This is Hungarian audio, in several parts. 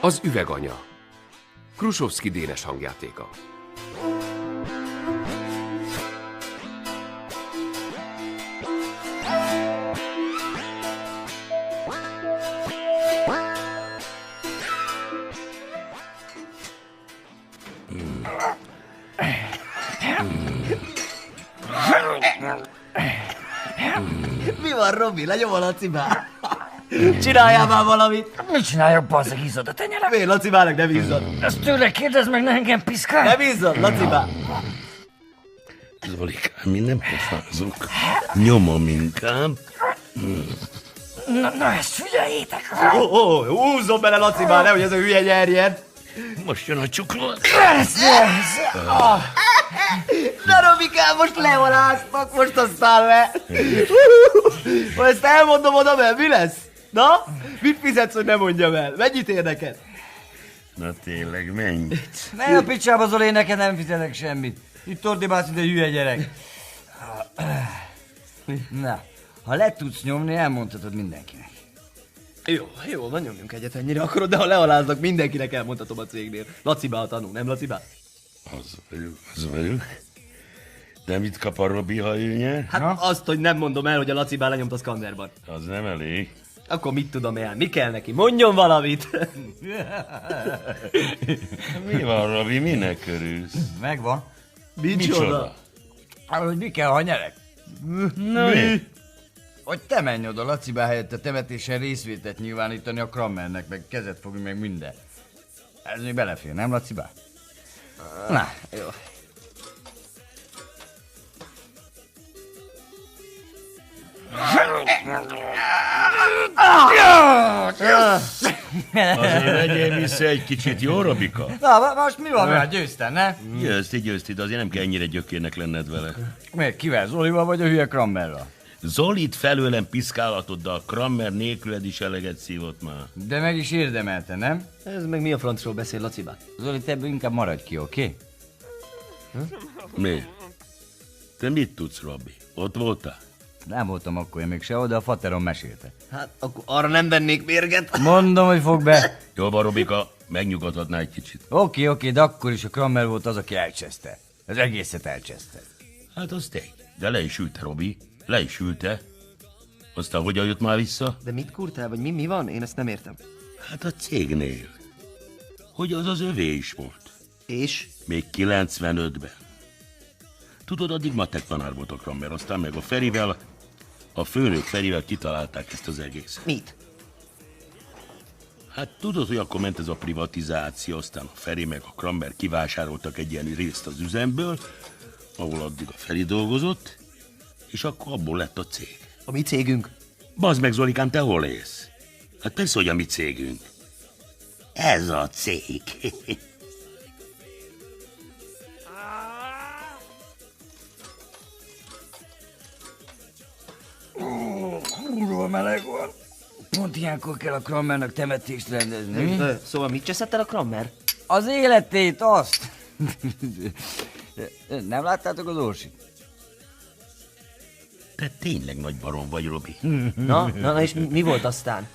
Az üveganya. Krusovszki Dénes hangjátéka. Mi van, Robi? Lenyom a Lacibá. Csináljál már valamit. Mit csináljak, bazzeg, izzad a tenyerem? Miért, Lacibának nem izzad? Ezt tőle kérdezd meg, ne engem piszkál. Nem izzad, Lacibá. Zolikám, mi nem pofázunk. Nyomom inkább. Na ezt figyeljétek. Húzzon bele, Lacibá, nehogy ez a hülye nyerjen. Most jön a csuklót. Na, Robikám, most levaláztak, most aztán le. Ha ezt elmondom oda, mert mi lesz? Na? Mit fizetsz, hogy nem mondjam el? Mennyit ér neked? Na tényleg, menj. Ne a picsába, Zoli, neked nem fizetek semmit. Itt ordibálsz, ide hülye gyerek. Na, ha le tudsz nyomni, elmondhatod mindenkinek. Jó, van, nyomjunk egyet, ennyire akarod, de ha lealáznak, mindenkinek elmondhatom a cégnél. Lacibá a tanú, nem Lacibá? Az vagyok. De mit kap a Robi, ha ő nyer? Hát azt, hogy nem mondom el, hogy a Lacibá lenyomt a szkanderban. Az nem elég. Akkor mit tudom el? Mi kell neki? Mondjon valamit! Mi van, Robi, minek örülsz? Megvan. Micsoda? Hogy mi kell, ha nyerek? Na mi? Hogy te menj oda Lacibá helyett a temetésen részvételt nyilvánítani a Krammernek, meg kezet fogni, meg minden. Ez még belefér, nem Lacibá? Na, Jó. Azért vegyél vissza egy kicsit, jó, Robika? na most mi van, mert győztem, ne? Győzti, de azért nem kell ennyire gyökérnek lenned vele. Miért, kivel, Zolival vagy a hülye Krammerral? Zolit felőlem piszkálhatod, de a Krammer nélküled is eleget szívott már. De meg is érdemelte, nem? Ez meg mi a francról beszél, Lacibá? Zoli, te ebből inkább maradj ki, oké? Mi? Te mit tudsz, Robi? Ott voltál? Nem voltam akkor én még sehol, de a fateron mesélte. Hát akkor arra nem vennék mérget. Mondom, hogy fog be. Jól van, Robika, megnyugodhatná egy kicsit. Oké, de akkor is a Krammer volt az, aki elcseszte. Az egészet elcseszte. Hát az tény. De le is ülte, Robi. Le is ülte. Aztán hogyan jött már vissza? De mit kurtál, vagy mi van? Én ezt nem értem. Hát a cégnél. Hogy az az övé is volt. És? Még 95-ben. Tudod, addig matek tanár volt a Krammer, aztán meg a Ferivel, a főnök Ferivel kitalálták ezt az egészet. Mit? Hát tudod, hogy akkor ment ez a privatizáció, aztán a Feri meg a Krammer kivásároltak egy ilyen részt az üzemből, ahol addig a Feri dolgozott, és akkor abból lett a cég. A mi cégünk? Bazd meg, Zolikám, te hol élsz? Hát persze, hogy a mi cégünk. Ez a cég. Kurva meleg van. Pont ilyenkor kell a Krammernek temetést rendezni. Szóval mit cseszett el a Krammer? Az életét, azt. Nem láttátok az Orsit? Te tényleg nagy barom vagy, Robi. Na, és mi volt aztán?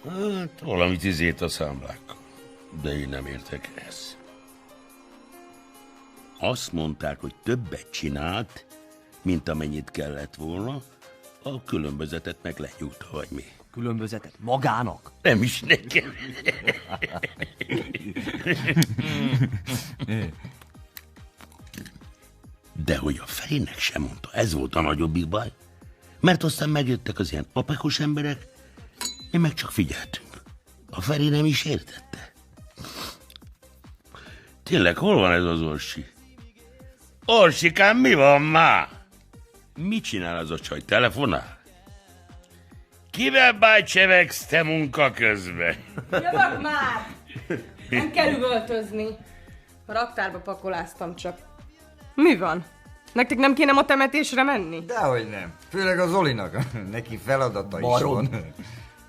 Hát valamit izét a számlákkal. De én nem értek ezt. Azt mondták, hogy többet csinált, mint amennyit kellett volna, a különbözetet meg lenyújta, vagy mi. Különbözetet? Magának? Nem is nekem. De hogy a Ferinek sem mondta, ez volt a nagyobbik baj. Mert aztán megjöttek az ilyen apekos emberek, mi meg csak figyeltünk. A Feri nem is értette. Tényleg, hol van ez az Orsi? Orsikám, mi van már? Mit csinál az a csaj? Telefonál? Kivel bájcsevegsz te munka közben? Jövök már! Nem kell üvöltözni. A raktárba pakoláztam csak. Mi van? Nektek nem kéne ma temetésre menni? Dehogy nem. Főleg az Zolinak. Neki feladata is van.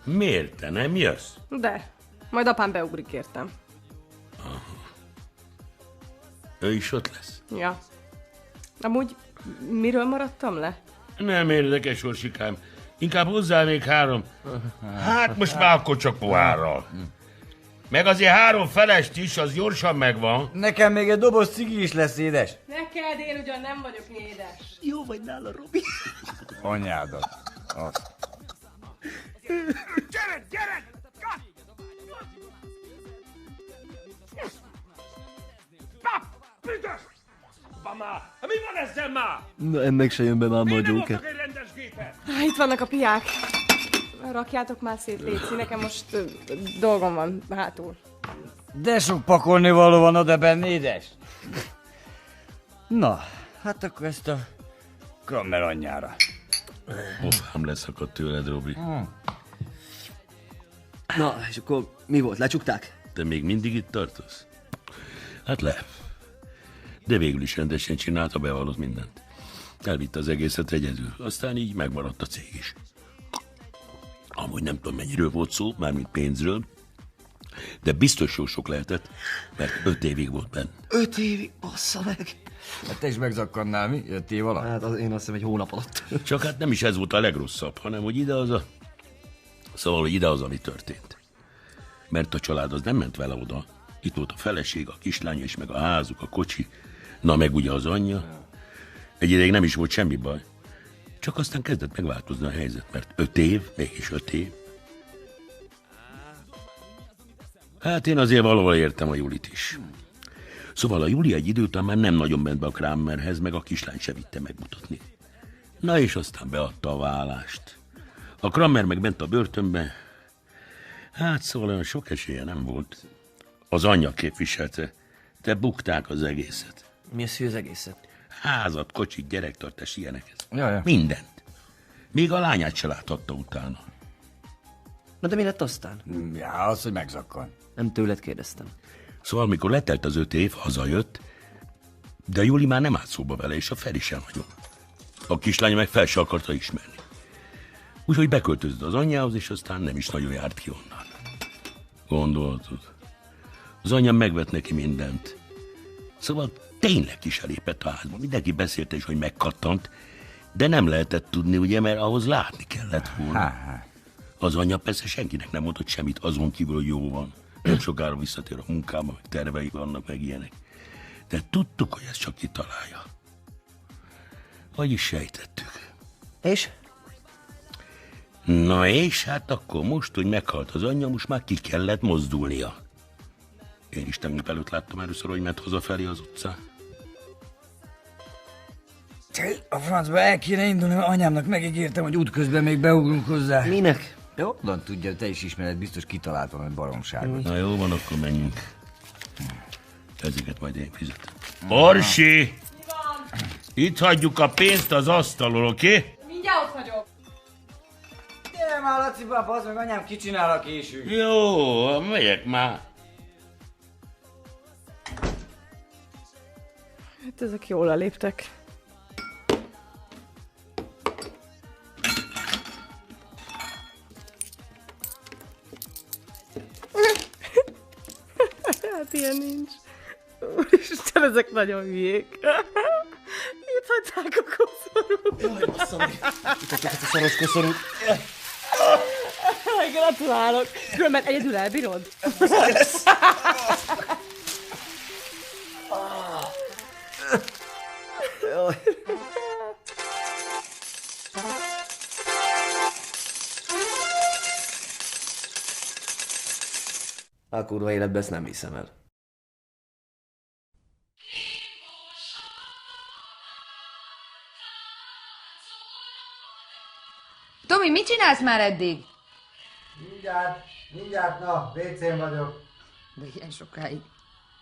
Miért te nem jössz? De. Majd apám beugrik értem. Ő is ott lesz. Ja. Amúgy miről maradtam le? Nem érdekes, Orsikám. Inkább hozzá még 3. Hát most már akkor csak pohárral. Meg azért 3 felest is, az gyorsan megvan. Nekem még egy doboz cigi is lesz, édes. Neked én ugyan nem vagyok édes. Jó vagy nála, Robi. Anyádat. Azt. Gyere! Mi van ezzel már? Na, ennek se jön be már a Joker. egy rendes gépet? Itt vannak a piák. Rakjátok már szét, Léci, nekem most dolgom van hátul. De sok pakolni való van oda benne, édes. Na, hát akkor ezt a Kramer anyjára. Nem leszakadt tőled, Robi. Na, és akkor mi volt? Lecsukták? Te még mindig itt tartasz? Hát le. De végül is rendesen csinálta, bevallott mindent. Elvitte az egészet egyedül, aztán így megmaradt a cég is. Amúgy nem tudom, mennyiről volt szó, mármint pénzről, de biztos jó sok lehetett, mert 5 évig volt benne. 5 évig, bassza meg. Hát te is megzakkannál, mi? 5 év alatt? Hát én azt hiszem egy hónap alatt. Csak hát nem is ez volt a legrosszabb, hanem hogy idehaza... Szóval, hogy idehaza mi történt. Mert a család az nem ment vele oda. Itt volt a feleség, a kislánya és meg a házuk, a kocsi. Na meg ugye az anyja. Egy ideig nem is volt semmi baj. Csak aztán kezdett megváltozni a helyzet, mert 5 év, mégis 5 év. Hát én azért valahol értem a Julit is. Szóval a Juli egy idő után már nem nagyon ment be a Kramerhez, meg a kislány se vitte megmutatni. Na és aztán beadta a vállást. A Kramer meg ment a börtönbe. Hát szóval olyan sok esélye nem volt. Az anyja képviselte, de bukták az egészet. Mi az, hogy az egészet? Házat, kocsit, gyerektartás, ilyeneket. Ja. Mindent. Még a lányát se láthatta utána. Na de mi lett aztán? Ja, az, hogy megzakkan. Nem tőled kérdeztem. Szóval amikor letelt az 5 év, hazajött, de Juli már nem állt szóba vele, és a Feri sem nagyon. A kislány meg fel se akarta ismerni. Úgyhogy beköltözött az anyjához, és aztán nem is nagyon járt ki onnan. Gondoltad? Az anyja megvett neki mindent. Szóval tényleg ki se lépett a házba. Mindenki beszélte is, hogy megkattant, de nem lehetett tudni, ugye, mert ahhoz látni kellett volna. Az anyja persze senkinek nem mondott semmit, azon kívül, hogy jó van. Nem sokára visszatér a munkába, meg tervei vannak, meg ilyenek. De tudtuk, hogy ezt csak kitalálja. Vagyis sejtettük. És? Na és hát akkor most, hogy meghalt az anyja, most már ki kellett mozdulnia. Én is tegnap előtt láttam először, hogy ment hazafelé az utcán. A francba el kéne indulni, mert anyámnak megígértem, hogy útközben még beugrunk hozzá. Minek? Jó, de tudja, te is ismered, biztos kitalált valami baromságot. Na jó van, akkor menjünk. Ezeket majd én fizetem. Orsi! Itt hagyjuk a pénzt az asztalon, oké? Mindjárt ott vagyok. Gyere már, Laci bába, az meg anyám kicsinál a későt. Jó, megyek már. Hát ezek jól leléptek. Hát ilyen nincs. Úristen, ezek nagyon hülyék. Itt hagyták a koszorút. Jaj, bassza meg. Itt hagyják ezt a szaros koszorút. Gratulálok. Különben egyedül elbírod? Jaj. A kurva életben ezt nem hiszem el. Tomi, mit csinálsz már eddig? Mindjárt, na, WC-n vagyok. De ilyen sokáig.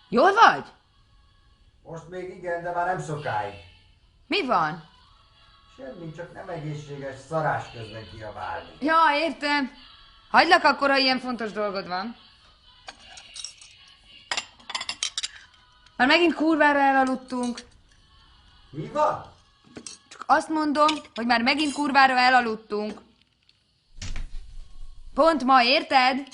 Jól vagy? Most még igen, de már nem sokáig. Mi van? Semmi, csak nem egészséges szarás közben kiabálni. Ja, értem. Hagylak akkor, ha ilyen fontos dolgod van. Már megint kurvára elaludtunk. Mi van? Csak azt mondom, hogy már megint kurvára elaludtunk. Pont ma, érted?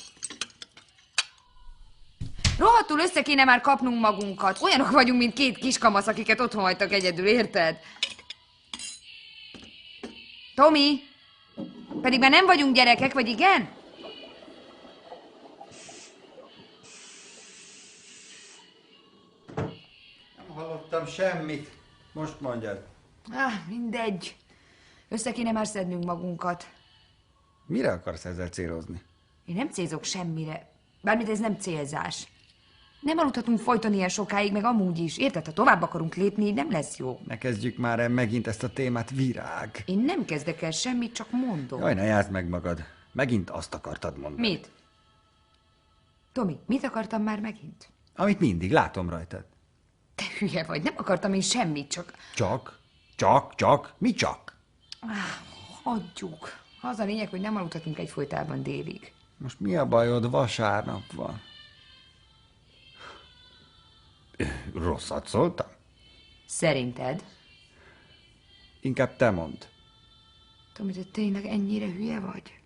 Rohadtul össze kéne már kapnunk magunkat. Olyanok vagyunk, mint 2 kiskamasz, akiket otthon hagytak egyedül, érted? Tomi? Pedig már nem vagyunk gyerekek, vagy igen? hallottam semmit. Most mondjad. Mindegy. Össze kéne már szednünk magunkat. Mire akarsz ezzel célozni? Én nem célzok semmire. Bármit ez nem célzás. Nem aludhatunk folyton ilyen sokáig, meg amúgy is. Érted, ha tovább akarunk lépni, nem lesz jó. Ne kezdjük már el megint ezt a témát, Virág. Én nem kezdek el semmit, csak mondom. Jaj, ne játszd meg magad. Megint azt akartad mondani. Mit? Tomi, mit akartam már megint? Amit mindig látom rajtad. Te hülye vagy, nem akartam én semmit, csak... Csak? Mi csak? Hagyjuk. Az a lényeg, hogy nem aludhatunk egyfolytában délig. Most mi a bajod? Vasárnap van. Rosszat szóltam? Szerinted? Inkább te mondd. Tomi, te tényleg ennyire hülye vagy?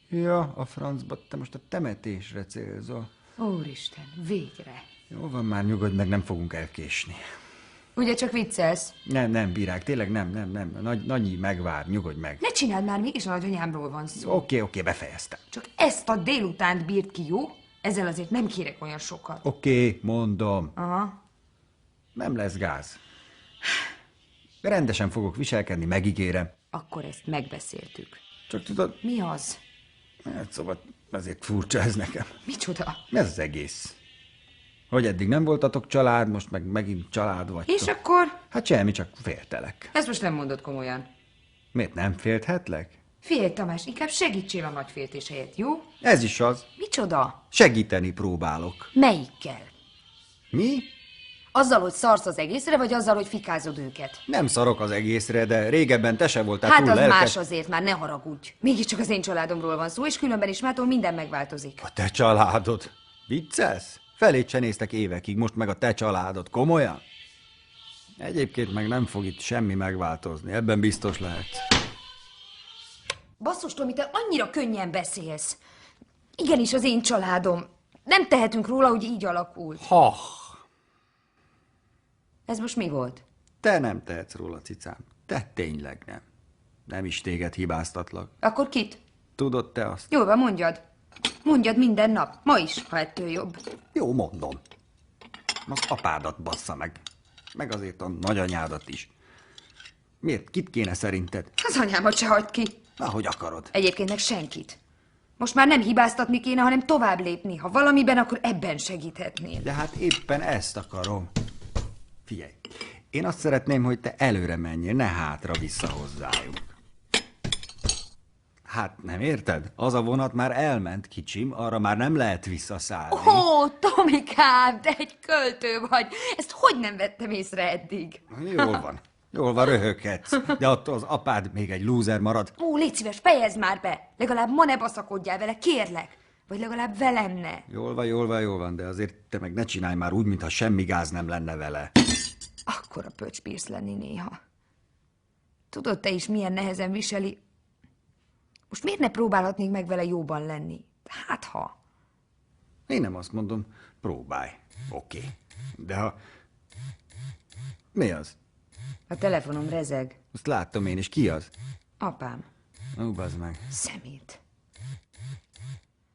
Ja, a francba, te most a temetésre célzol. Úristen, végre. Jó van már, nyugodj meg, nem fogunk elkésni. Ugye csak viccelsz? Nem, Virág, tényleg nem. Nagyi megvár, nyugodj meg. Ne csináld már, mégis a nagyanyámról van szó. Oké, befejeztem. Csak ezt a délutánt bírt ki, jó? Ezzel azért nem kérek olyan sokat. Oké, mondom. Aha. Nem lesz gáz. Rendesen fogok viselkedni, megígérem. Akkor ezt megbeszéltük. Csak tudod, Mi az? hát szóval azért furcsa ez nekem. Micsoda? Ez az egész. Hogy eddig nem voltatok család, most meg megint család vagytok. És akkor? Hát semmi, csak féltelek. Ezt most nem mondod komolyan. Miért nem félthetlek? Figyelj, Tamás, inkább segítsél a nagyféltés helyett, jó? Ez is az. Micsoda? Segíteni próbálok. Melyikkel? Mi? Azzal, hogy szarsz az egészre, vagy azzal, hogy fikázod őket? Nem szarok az egészre, de régebben te se voltál Hát túl az lelkes. más azért, már ne haragudj. Mégiscsak az én családomról van szó, és különben is mától minden megváltozik. A te családod. Viccelsz? Felét se néztek évekig, most meg a te családod. Komolyan? Egyébként meg nem fog itt semmi megváltozni, ebben biztos lehetsz. Basszus, Tomi, te annyira könnyen beszélsz. Igenis, az én családom. Nem tehetünk róla, hogy így alakult. Ez most mi volt? Te nem tehetsz róla, cicám. Te tényleg nem. Nem is téged hibáztatlak. Akkor kit? Tudod te azt? Jól van, mondjad. Mondjad minden nap. Ma is, ha ettől jobb. Jó, mondom. Az apádat bassza meg. Meg azért a nagyanyádat is. Miért? Kit kéne szerinted? Az anyámat se hagyd ki. Ahogy akarod. Egyébként meg senkit. Most már nem hibáztatni kéne, hanem tovább lépni. Ha valamiben, akkor ebben segíthetnél. De hát éppen ezt akarom. Figyelj, én azt szeretném, hogy te előre menjél, ne hátra-vissza hozzájuk. Hát nem érted? Az a vonat már elment, kicsim, arra már nem lehet visszaszállni. Ó, Tomikám, te egy költő vagy. Ezt hogy nem vettem észre eddig? Jól van, röhöghetsz. De attól az apád még egy lúzer marad. Ó, légy szíves, fejezd már be. Legalább ma ne baszakodjál vele, kérlek. Vagy legalább velem ne. Jól van, de azért te meg ne csinálj már úgy, mintha semmi gáz nem lenne vele. Akkora pöcs bírsz lenni néha. Tudod te is, milyen nehezen viseli. Most miért ne próbálhatnék meg vele jóban lenni? Hát ha. Én nem azt mondom, próbálj. Oké. De ha... Mi az? A telefonom rezeg. Azt láttam én is. Ki az? Apám. Ó, bazd meg. Szemét.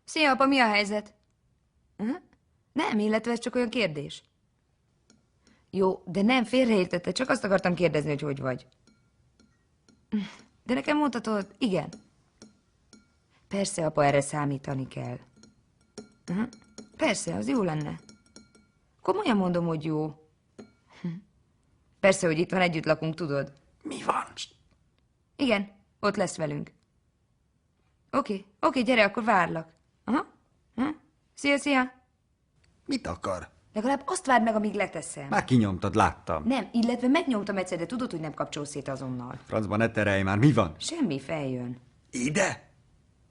Szia, apa, mi a helyzet? Nem, illetve ez csak olyan kérdés. Jó, de nem félreértette, csak azt akartam kérdezni, hogy vagy. De nekem mondhatod, igen. Persze, apa, erre számítani kell. Persze, az jó lenne. Komolyan mondom, hogy jó. Persze, hogy itt van, együtt lakunk, tudod. Mi van? Igen, ott lesz velünk. Oké, gyere, akkor várlak. Aha. Szia. Mit akar? Legalább azt várd meg, amíg leteszem. Már kinyomtad, láttam. Nem, illetve megnyomtam egyszer, de tudod, hogy nem kapcsol szét azonnal. Francba ne terelj már, mi van? Semmi, feljön. Ide?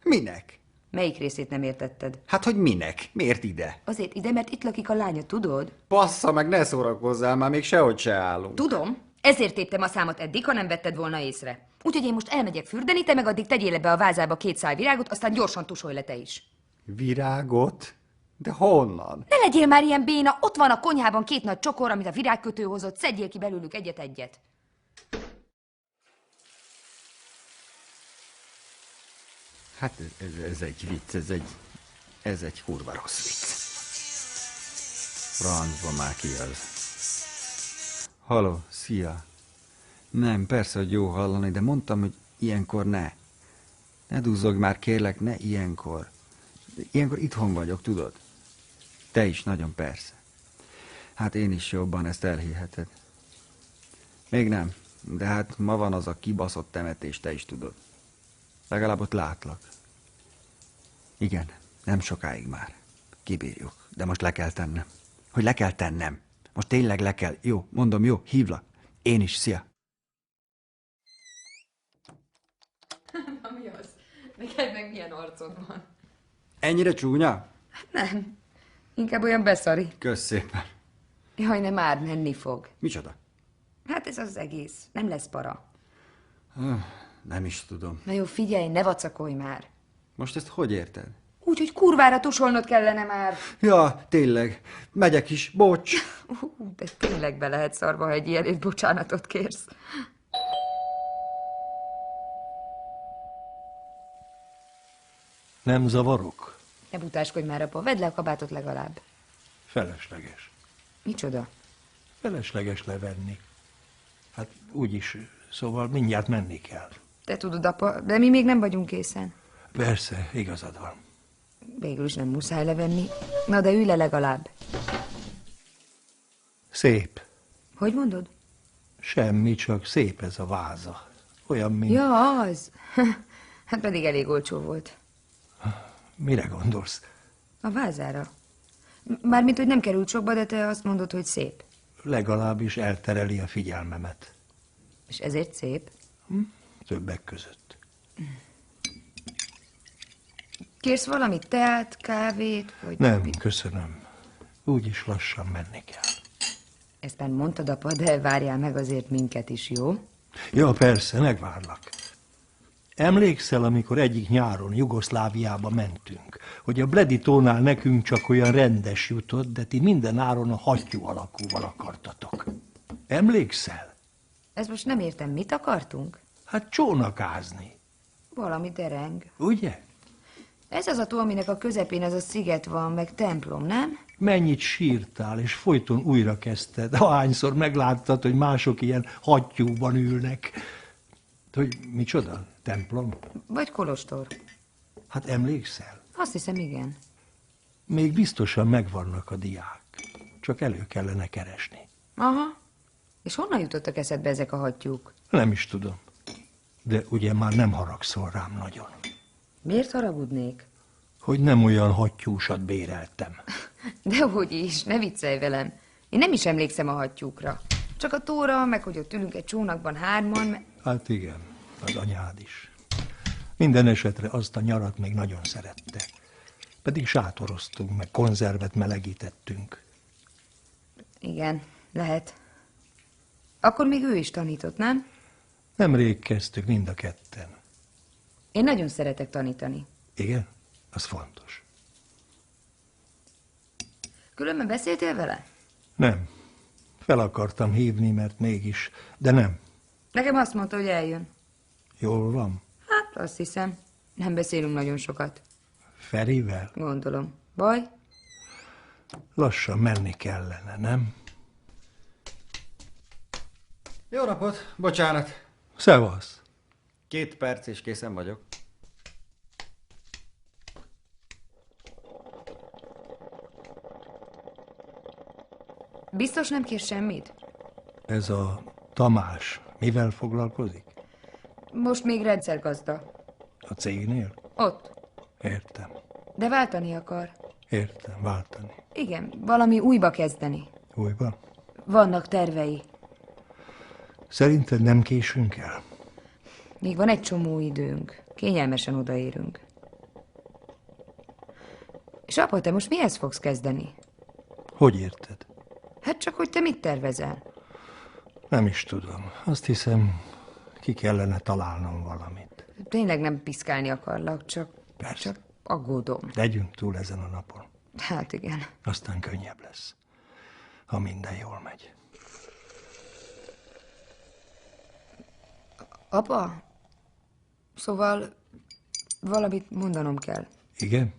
Minek? Melyik részét nem értetted? Hát, hogy minek? Miért ide? Azért ide, mert itt lakik a lánya, tudod? Bassza meg, ne szórakozzál, már még sehogy se állunk. Tudom. Ezért téptem a számot eddig, ha nem vetted volna észre. Úgyhogy én most elmegyek fürdeni, te meg addig tegyél le be a vázába 2 szál virágot, aztán gyorsan tusolj le te is. Virágot? De honnan? Ne legyél már ilyen béna, ott van a konyhában 2 nagy csokor, amit a virágkötő hozott, szedjél ki belőlük egyet-egyet. Hát ez egy vicc, ez egy kurva rossz vicc. Francba már ki az. Haló, szia. Nem, persze, hogy jó hallani, de mondtam, hogy ilyenkor ne. Ne duzzogj már, kérlek, ne ilyenkor. Ilyenkor itthon vagyok, tudod? Te is, nagyon persze. Hát én is jobban, ezt elhiheted. Még nem, de hát ma van az a kibaszott temetés, te is tudod. Legalább ott látlak. Igen, nem sokáig már. Kibírjuk, de most le kell tennem. Hogy le kell tennem. Most tényleg le kell. Jó, mondom, jó, hívlak. Én is, szia. Na mi az? Neked meg milyen arcod van? Ennyire csúnya? Nem. Inkább olyan beszari. Kösz szépen. Jaj, ne már, menni fog. Micsoda? Hát ez az egész. Nem lesz para. Nem is tudom. Na jó, figyelj, ne vacakolj már. Most ezt hogy érted? Úgy, hogy kurvára tusolnod kellene már. Ja, tényleg. Megyek is, bocs. De tényleg be lehet szarva, ha egy ilyenért bocsánatot kérsz. Nem zavarok? Ne butáskodj már, apa, vedd le a kabátot legalább. Felesleges. Micsoda? Felesleges levenni. Hát úgyis, szóval mindjárt menni kell. Te tudod, apa, de mi még nem vagyunk készen. Persze, igazad van. Végül is nem muszáj levenni. Na, de ülj le legalább. Szép. Hogy mondod? Semmi, csak szép ez a váza. Olyan, mint... Ja, az. Hát pedig elég olcsó volt. Mire gondolsz? A vázára. Mármint, hogy nem került sokba, de te azt mondod, hogy szép. Legalábbis eltereli a figyelmemet. És ezért szép. Többek között. Kérsz valamit? Teát, kávét? Vagy... Nem, köszönöm. Úgyis lassan menni kell. Ezt már mondtad, apa, de várjál meg azért minket is, jó? Ja, persze, megvárlak. Emlékszel, amikor egyik nyáron Jugoszláviába mentünk, hogy a Bleditónál nekünk csak olyan rendes jutott, de ti minden áron a hattyú alakúval akartatok. Emlékszel? Ez most nem értem, mit akartunk? Hát csónakázni, Valami dereng. ugye? Ez az a tó, aminek a közepén ez a sziget van, meg templom, nem? Mennyit sírtál, és folyton újra kezdted, ahányszor megláttad, hogy mások ilyen hattyúban ülnek. Hogy micsoda? Templom? Vagy kolostor. Hát emlékszel? Azt hiszem, igen. Még biztosan megvannak a diák. Csak elő kellene keresni. Aha. És honnan jutottak eszedbe ezek a hattyúk? Nem is tudom. De ugye már nem haragszol rám nagyon. Miért haragudnék? Hogy nem olyan hattyúsat béreltem. Dehogy is, ne viccelj velem. Én nem is emlékszem a hattyúkra. Csak a tóra, meg hogy ott ülünk egy csónakban hárman, Hát igen, az anyád is. Minden esetre azt a nyarat még nagyon szerette. Pedig sátoroztunk, meg konzervet melegítettünk. Igen, lehet. Akkor még ő is tanított, nem? Nemrég kezdtük mind a ketten. Én nagyon szeretek tanítani. Igen? Az fontos. Különben beszéltél vele? Nem. Fel akartam hívni, mert mégis, de nem. Nekem azt mondta, hogy eljön. Jól van. Hát, azt hiszem. Nem beszélünk nagyon sokat. Ferivel? Gondolom. Baj? Lassan menni kellene, nem? Jó napot, bocsánat. Szevasz. 2 perc és készen vagyok. Biztos nem kér semmit? Ez a Tamás mivel foglalkozik? Most még rendszergazda. A cégnél? Ott. Értem. De váltani akar. Értem, váltani. Igen, valami újba kezdeni. Újban? Vannak tervei. Szerinted nem késünk el? Még van egy csomó időnk. Kényelmesen odaérünk. És apa, te most mihez fogsz kezdeni? Hogy érted? Hát csak, hogy te mit tervezel? Nem is tudom. Azt hiszem, ki kellene találnom valamit. Tényleg nem piszkálni akarlak, csak Persze. aggódom. Legyünk túl ezen a napon. Hát igen. Aztán könnyebb lesz, ha minden jól megy. Apa? Szóval valamit mondanom kell. Igen?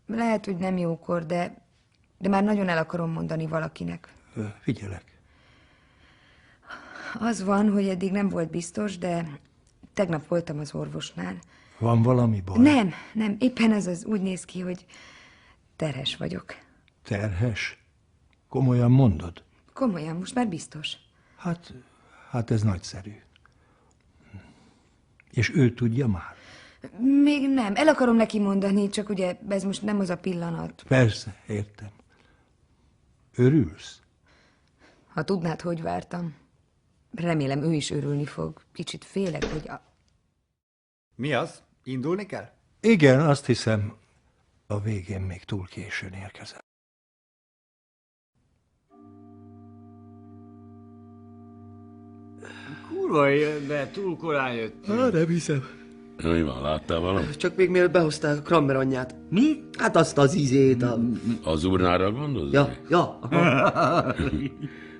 Lehet, hogy nem jókor, de De már nagyon el akarom mondani valakinek. Figyelek. Az van, hogy eddig nem volt biztos, de tegnap voltam az orvosnál. Van valami baj? Nem, éppen ez az úgy néz ki, hogy terhes vagyok. Terhes? Komolyan mondod? Komolyan, most már biztos. Hát ez nagyszerű. És ő tudja már? Még nem, el akarom neki mondani, csak ugye ez most nem az a pillanat. Persze, értem. Örülsz? Ha tudnád, hogy vártam. Remélem, ő is örülni fog. Kicsit félek, hogy Mi az? Indulni kell? Igen, azt hiszem, a végén még túl későn érkezem. Kurva de túl korán jött. Nem hiszem. Mi van, láttál valamit? Csak még mielőtt behozták a Kramer anyját. Mi? Hát azt az izét, Az urnára gondolsz? Ja, aha.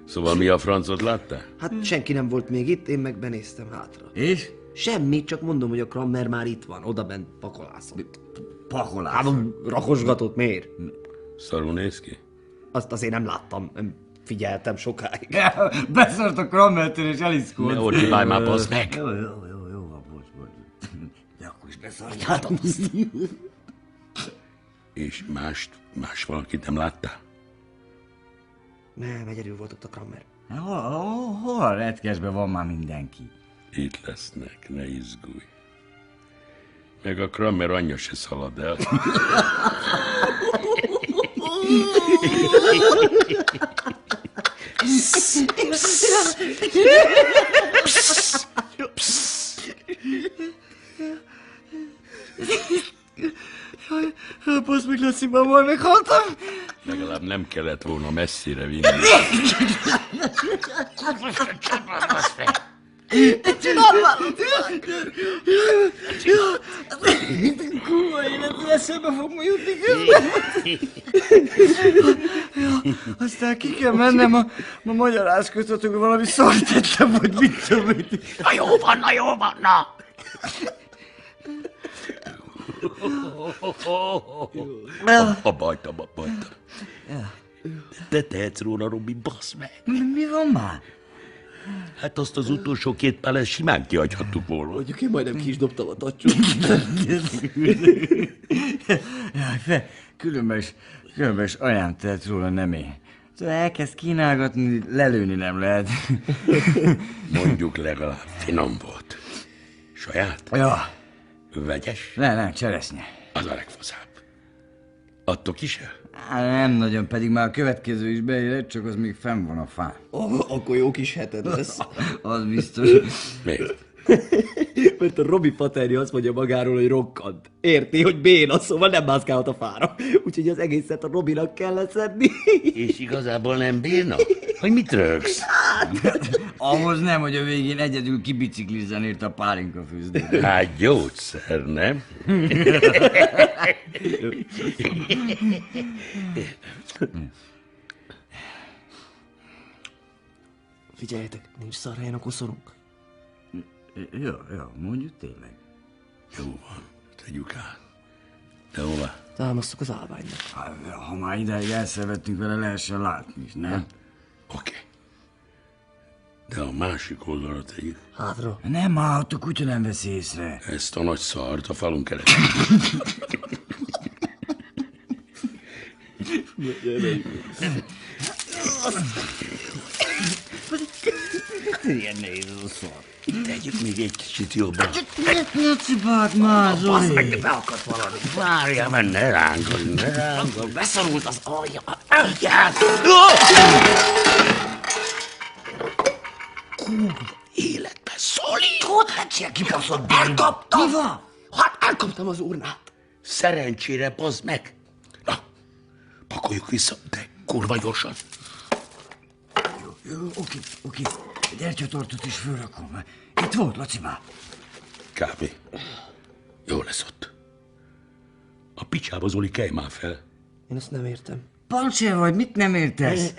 Szóval mi a francot láttál? Hát senki nem volt még itt, én meg benéztem hátra. És? Semmi, csak mondom, hogy a Kramer már itt van, oda bent pakolászott. Pakolás. Hát rakosgatott, miért? Szarul néz ki? Azt azért nem láttam, nem figyeltem sokáig. Beszart a Kramertől és eliszkolt. Ne ordibálj már, bazd meg! Jó, bocs. De akkor is beszart. Hát azt. És más valakit nem láttál? Nem, egyedül volt ott a Kramer. Hol a retkesben van már mindenki? Itt lesznek, ne izgulj. Meg a Kramer anyja se szalad el. Basz meg, Laciban, majd meghaltam. Legalább nem kellett volna messzire vinni. Kurva életű eszembe fog ma jutni aztán ki kell mennem, ma magyarázkodhatok, hogy valami szart tettem, vagy mit tudom. Na jó van, na! Abba hagytam. Te tehetsz róla, Robi, bassz meg! Mi van már? Hát azt az utolsó 2 pálet simán kihagyhattuk volna. Mondjuk én majdnem ki is dobtam a tacsot. Jaj, különben is anyám tehet róla, nem én. Szóval elkezd kínálgatni, lelőni nem lehet. Mondjuk legalább finom volt. Saját? Ja. Vegyes? Nem, cseresznye. Az a legfaszább. Adtok is el? Nem nagyon, pedig már a következő is beérett, csak az még fenn van a fán. Akkor jó kis heted lesz. Az biztos. Miért? Mert a Robi paterja azt mondja magáról, hogy rokkant. Érti, hogy béna, szóval nem mászkálhat a fára. Úgyhogy az egészet a Robinak kell leszedni. És igazából nem bírna? Hogy mit rögsz? Ahhoz nem, hogy a végén egyedül kibiciklizzen ért a pálinka főzdőre. Hát gyógyszer, nem? Figyeljetek, nincs szar helyen a koszorunk. Jó, mondjuk tényleg. Jó van, tegyük át. De hova? Támasztok az állványnak. Ha már ideig elszenvedtünk vele, lehessen látni is, nem? Oké. De a másik oldalra tegyük. Hátra. Nem, már ott a kutya nem veszi észre. Ezt a nagy szart a falun keresztül. Ilyen nehéz az a szar. Tegyük még egy kicsit jobban. Ne cipáld már, Zoli! Meg beakadt valami. Várjál, mert ne rángolj. Beszorult az alja. Alját! Kurva életben, Zoli! Hogy lecsél kibaszott elkaptam! Mi van? Hát elkaptam az urnát. Szerencsére, bazd meg! Na, pakoljuk vissza, de kurva gyorsan. Jó, oké. Egy ertyatortot is fölrakom. Itt volt, Laci már. Kb. Jó lesz ott. A picsába, Zoli, kelj már fel. Én azt nem értem. Pancsér vagy, mit nem értesz?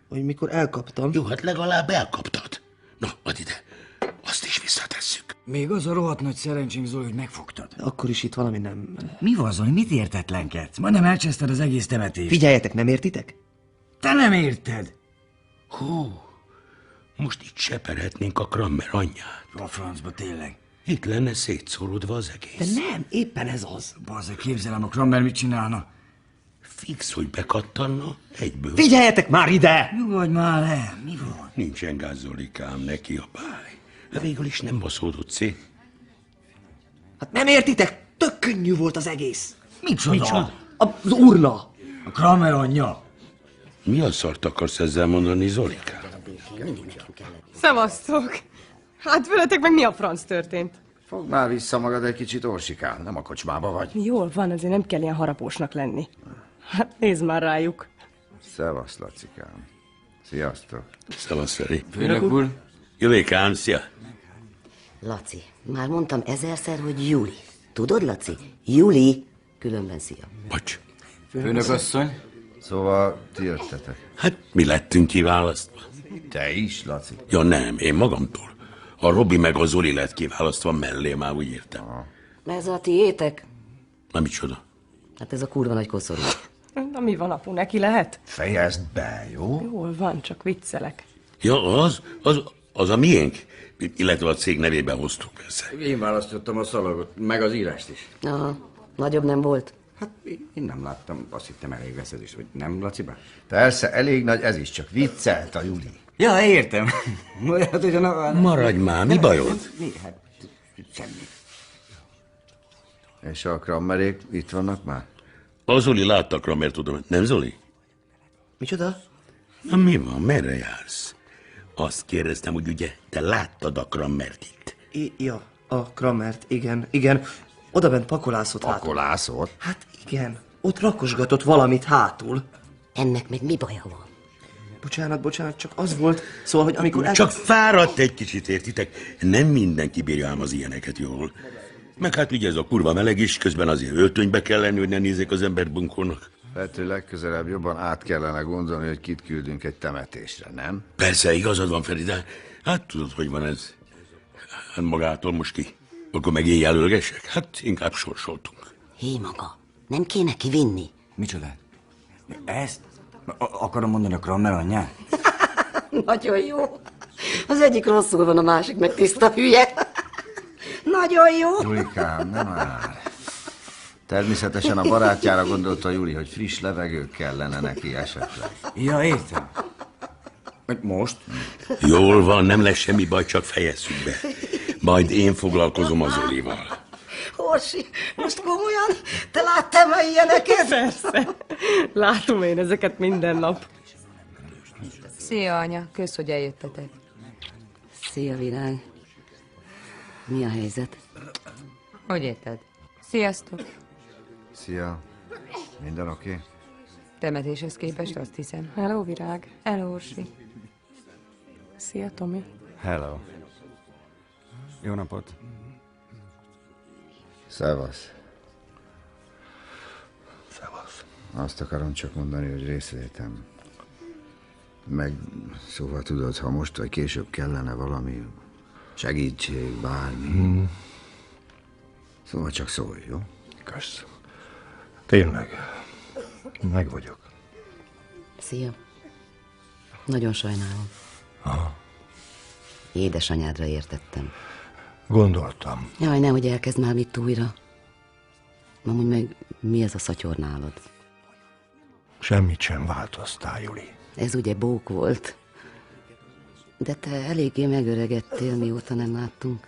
Hogy mikor elkaptam. Jó, hát legalább elkaptad. Na, add ide. Azt is visszatesszük. Még az a rohadt nagy szerencsénk, Zoli, hogy megfogtad. Akkor is itt valami nem... Mi van, Zoli? Mit értetlenkedsz? Majdnem elcseszted az egész temetést. Figyeljetek, nem értitek? Te nem érted? Hú, most itt seperhetnénk a Krammer anyját. A francba tényleg. Itt lenne szétszórodva az De egész. nem, éppen ez az. Bazd, képzelem, a Krammer mit csinálna? Fix, hogy bekattanna egyből. Figyeljetek már ide! Nyugodj már le, mi van? Nincsen gázolikám, neki a báj. De végül is nem baszódott szét. Hát nem értitek? Tök könnyű volt az egész. Micsoda? Az urna. A Krammer anyja. Mi a szart akarsz ezzel mondani, Zolikám? Szevasztok! Hát veletek meg mi a franc történt? Fogd már vissza magad egy kicsit, Orsikám, nem a kocsmába vagy. Jól van, azért nem kell ilyen harapósnak lenni. Hát nézd már rájuk. Szevasz, Lacikám. Sziasztok. Szevasz, Feri. Főnök úr. Jövékám, szia. Laci, már mondtam ezerszer, hogy Juli. Tudod, Laci? Juli, különben szia. Bocs. Főnök asszony. Szóval ti jöttetek. Hát mi lettünk kiválasztva? Te is, Laci. Ja nem, én magamtól. A Robi meg a Zoli lett kiválasztva mellé, már úgy értem. Ez a tiétek? Na micsoda? Hát ez a kurva nagy koszorú. Na mi van, apu, neki lehet? Fejezd be, jó? Jól van, csak viccelek. Ja, az a miénk. Illetve a cég nevében hoztuk persze. Én választottam a szalagot, meg az írást is. Aha, nagyobb nem volt. Hát én nem láttam, azt hittem elég lesz ez is, hogy nem, Laciba? Persze, elég nagy, ez is csak viccelt a Juli. Ja, értem. Hát, hogy Maradj már, mi bajod? Mi? Hát semmi. És a Krammerék itt vannak már? A Zoli látta Krammer, tudom. Nem, Zoli? Micsoda? Na mi van, merre jársz? Azt kérdeztem, hogy ugye te láttad a Krammert itt. Ja, a Krammert, igen. Oda bent pakolászott hátul. Pakolászott? Hát igen, ott rakosgatott valamit hátul. Ennek meg mi baja van? Bocsánat, csak az volt, szóval, hogy amikor... Csak fáradt egy kicsit, értitek? Nem mindenki bírja ám az ilyeneket jól. Meg hát ugye ez a kurva meleg is, közben azért öltönybe kell lenni, hogy ne nézzék az embert bunkónak. Petri, legközelebb jobban át kellene gondolni, hogy kit küldünk egy temetésre, nem? Persze, igazad van, Feri, de hát tudod, hogy van ez. Hát magától most ki. Akkor meg én jelölgesek? Hát inkább sorsoltunk. Hé maga, nem kéne kivinni? Micsoda? Ezt? Akarom mondani a Krammer anyját? Nagyon jó. Az egyik rosszul van, a másik meg tiszta hülye. Nagyon jó. Julikám, nem már. Természetesen a barátjára gondolta Juli, hogy friss levegő kellene neki esetleg. Ja, értem. Most? Jól van, nem lesz semmi baj, csak fejezzük be. Majd én foglalkozom a Zolival. Orsi, most komolyan? Te láttál már ilyeneket? Persze. Látom én ezeket minden nap. Szia, anya. Kösz, hogy eljöttetek. Szia, Virág. Mi a helyzet? Hogy érted? Sziasztok. Szia. Minden oké? Temetéshez képest azt hiszem. Hello, Virág. Hello, Orsi. Szia, Tomi. Hello. Jó napot. Szevasz. Szevasz. Azt akarom csak mondani, hogy részvétem. Meg, szóval tudod, ha most vagy később kellene valami segítség, bármi. Szóval csak szólj, jó? Kösz. Tényleg. Meg vagyok. Szia. Nagyon sajnálom. Aha. Édesanyádra értettem. Gondoltam. Jaj, nehogy elkezd már mit újra. Amúgy meg mi ez a szatyor nálad? Semmit sem változtál, Juli. Ez ugye bók volt. De te eléggé megöregedtél, mióta nem láttunk.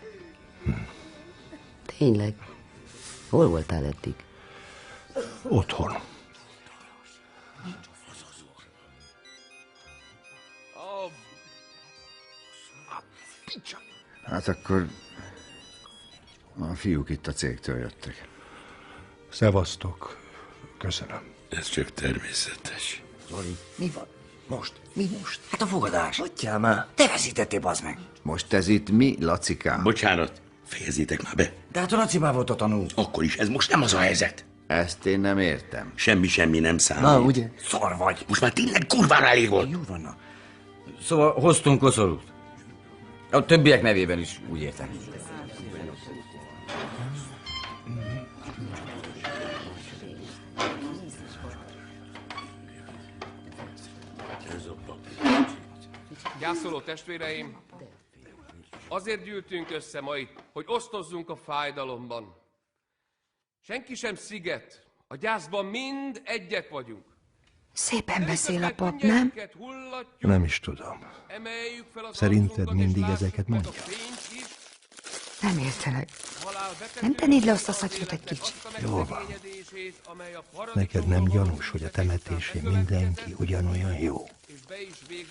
Tényleg. Hol voltál eddig? Otthon. Hát akkor a fiúk itt a cégtől jöttek. Szevasztok. Köszönöm. Ez csak természetes. Zoli, mi van? Most? Mi most? Hát a fogadás. Hagyjál már. Te veszítettél, bazd meg. Most ez itt mi, Lacikám? Bocsánat, fejezzétek már be. De hát a Lacibá volt a tanú. Akkor is, ez most nem az a helyzet. Ezt én nem értem. Semmi nem számít. Na, ugye? Szar vagy. Most már tényleg kurvára elég volt. Jó van. Szóval hoztunk koszorút. A többiek nevében is úgy értem. Gyászoló testvéreim, azért gyűltünk össze ma itt, hogy osztozzunk a fájdalomban. Senki sem sziget, a gyászban mind egyek vagyunk. Szépen beszél a pap, nem? Nem is tudom. Szerinted mindig ezeket mondja? Nem értelek. Nem tennéd le azt a szatyrot egy kicsit? Jól van. Neked nem gyanús, hogy a temetésén mindenki ugyanolyan jó?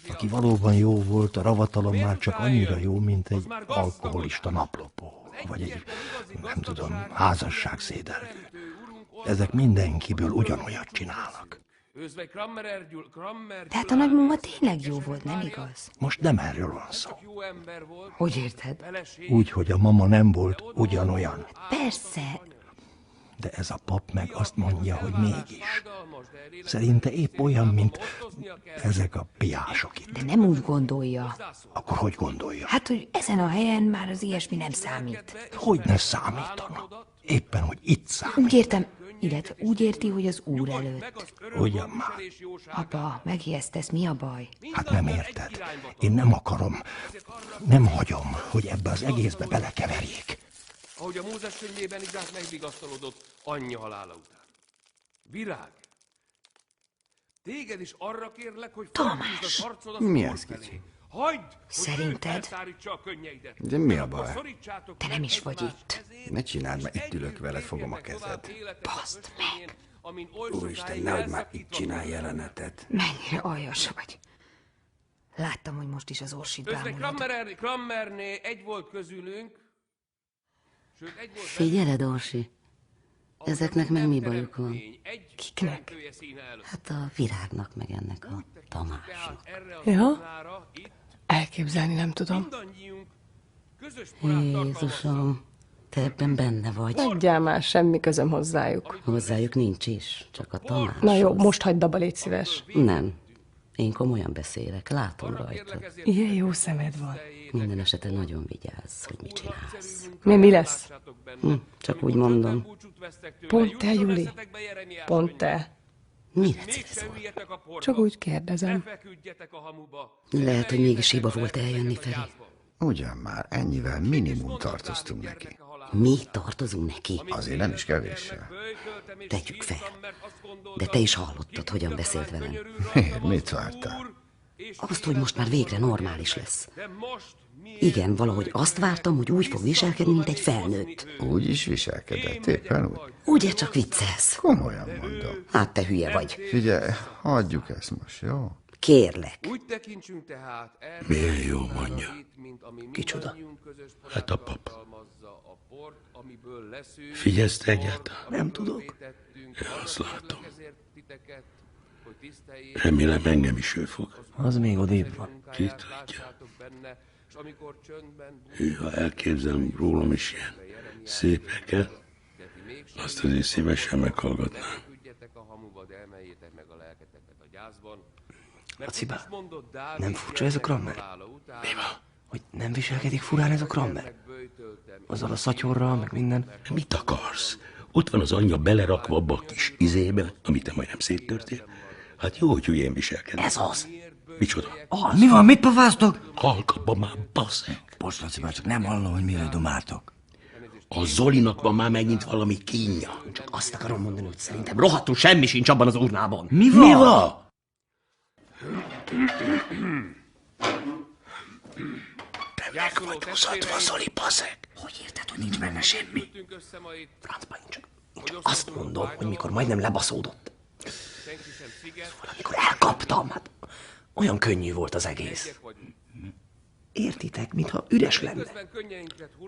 Aki valóban jó volt, a ravatalom már csak annyira jó, mint egy alkoholista naplopó, vagy egy, nem tudom, házasságszédelgő. Ezek mindenkiből ugyanolyat csinálnak. De hát a nagymama tényleg jó volt, nem igaz? Most nem erről van szó. Hogy érted? Úgy, hogy a mama nem volt ugyanolyan. Persze. De ez a pap meg azt mondja, hogy mégis. Szerinte épp olyan, mint ezek a piások itt. De nem úgy gondolja. Akkor hogy gondolja? Hát, hogy ezen a helyen már az ilyesmi nem számít. Hogy ne számítana? Éppen, hogy itt számít. Úgy értem, illetve úgy érti, hogy az úr előtt. Ugyan már. Apa, megijesztesz, mi a baj? Hát nem érted. Én nem akarom, nem hagyom, hogy ebbe az egészbe belekeverjék. Ahogy a Mózes könyvében Izsák megvigasztalodott anyja halála után. Virág, téged is arra kérlek, hogy fordítsd az arcodat a Mi ez, felé. kicsi? Hagyd, Szerinted? a könnyeidet. De mi a baj? Te nem is vagy itt. Ne csináld, mert itt ülök veled, fogom a kezed. Baszd meg! Úristen, nehogy már itt csinálj jelenetet. Mennyire aljas vagy. Láttam, hogy most is az orsit bámulod. Krammerné egy volt közülünk, sőt egy volt... Figyeled, Orsi, ezeknek meg mi bajuk van? Kiknek? Hát a Virágnak, meg ennek a Tamásnak. Ja? Elképzelni nem tudom. Jézusom, te ebben benne vagy. Adjál már, semmi közöm hozzájuk. Hozzájuk nincs is, csak a Tamás. Na jó, most hagyd abba, légy szíves. Nem. Én komolyan beszélek, látom rajtad. Ilyen jó szemed van. Minden esetre nagyon vigyázz, hogy mit csinálsz. Mi lesz? Csak úgy mondom. Pont te, Juli? Pont te. Mire célzol? Csak úgy kérdezem. Lehet, hogy mégis hiba volt eljönni, Feri. Ugyan már, ennyivel minimum tartoztunk neki. Mi tartozunk neki? Azért nem is kevéssel. Tegyük fel. De te is hallottad, hogyan beszélt velem. Miért? Mit vártál? Azt, hogy most már végre normális lesz. Igen, valahogy azt vártam, hogy úgy fog viselkedni, mint egy felnőtt. Úgy is viselkedett, éppen úgy. Ugye csak viccelsz? Komolyan mondom. Hát te hülye vagy. Figyelj, hagyjuk ezt most, jó? Kérlek. Úgy tekintsünk tehát erre, Milyen jó mondja. Kicsoda? Hát a pap. Figyelsz te egyáltalán? Nem tudok. Ja, azt látom. Remélem engem is ő fog. Az még odébb van. Ki tudja. Ha elképzelem rólam is ilyen szépeket, azt azért szívesen meghallgatnám. Laciba, nem furcsa ez a Krammer? Mi van? Hogy nem viselkedik furán ez a Krammer? Azzal a szatyorral, meg minden. Mit akarsz? Ott van az anyja belerakva abba a kis izébe, amit te majdnem széttörtél. Hát jó, hogy hülyén viselkedik. Ez az. Micsoda? Mi van, mit pofáztok? Hallgatba már, basszeg. Bocs, Laciba, csak nem hallom, hogy miről domáltok. A Zolinak van már megint valami kínja. Csak azt akarom mondani, hogy szerintem rohadtul semmi sincs abban az urnában. Mi van? Te meg vagy húzatva, Zoli, basszeg. Hogy érted, hogy nincs benne semmi? Francba, én csak azt mondom, hogy mikor majdnem lebaszódott. Szóval amikor elkaptam, hát olyan könnyű volt az egész. Értitek, mintha üres lenne.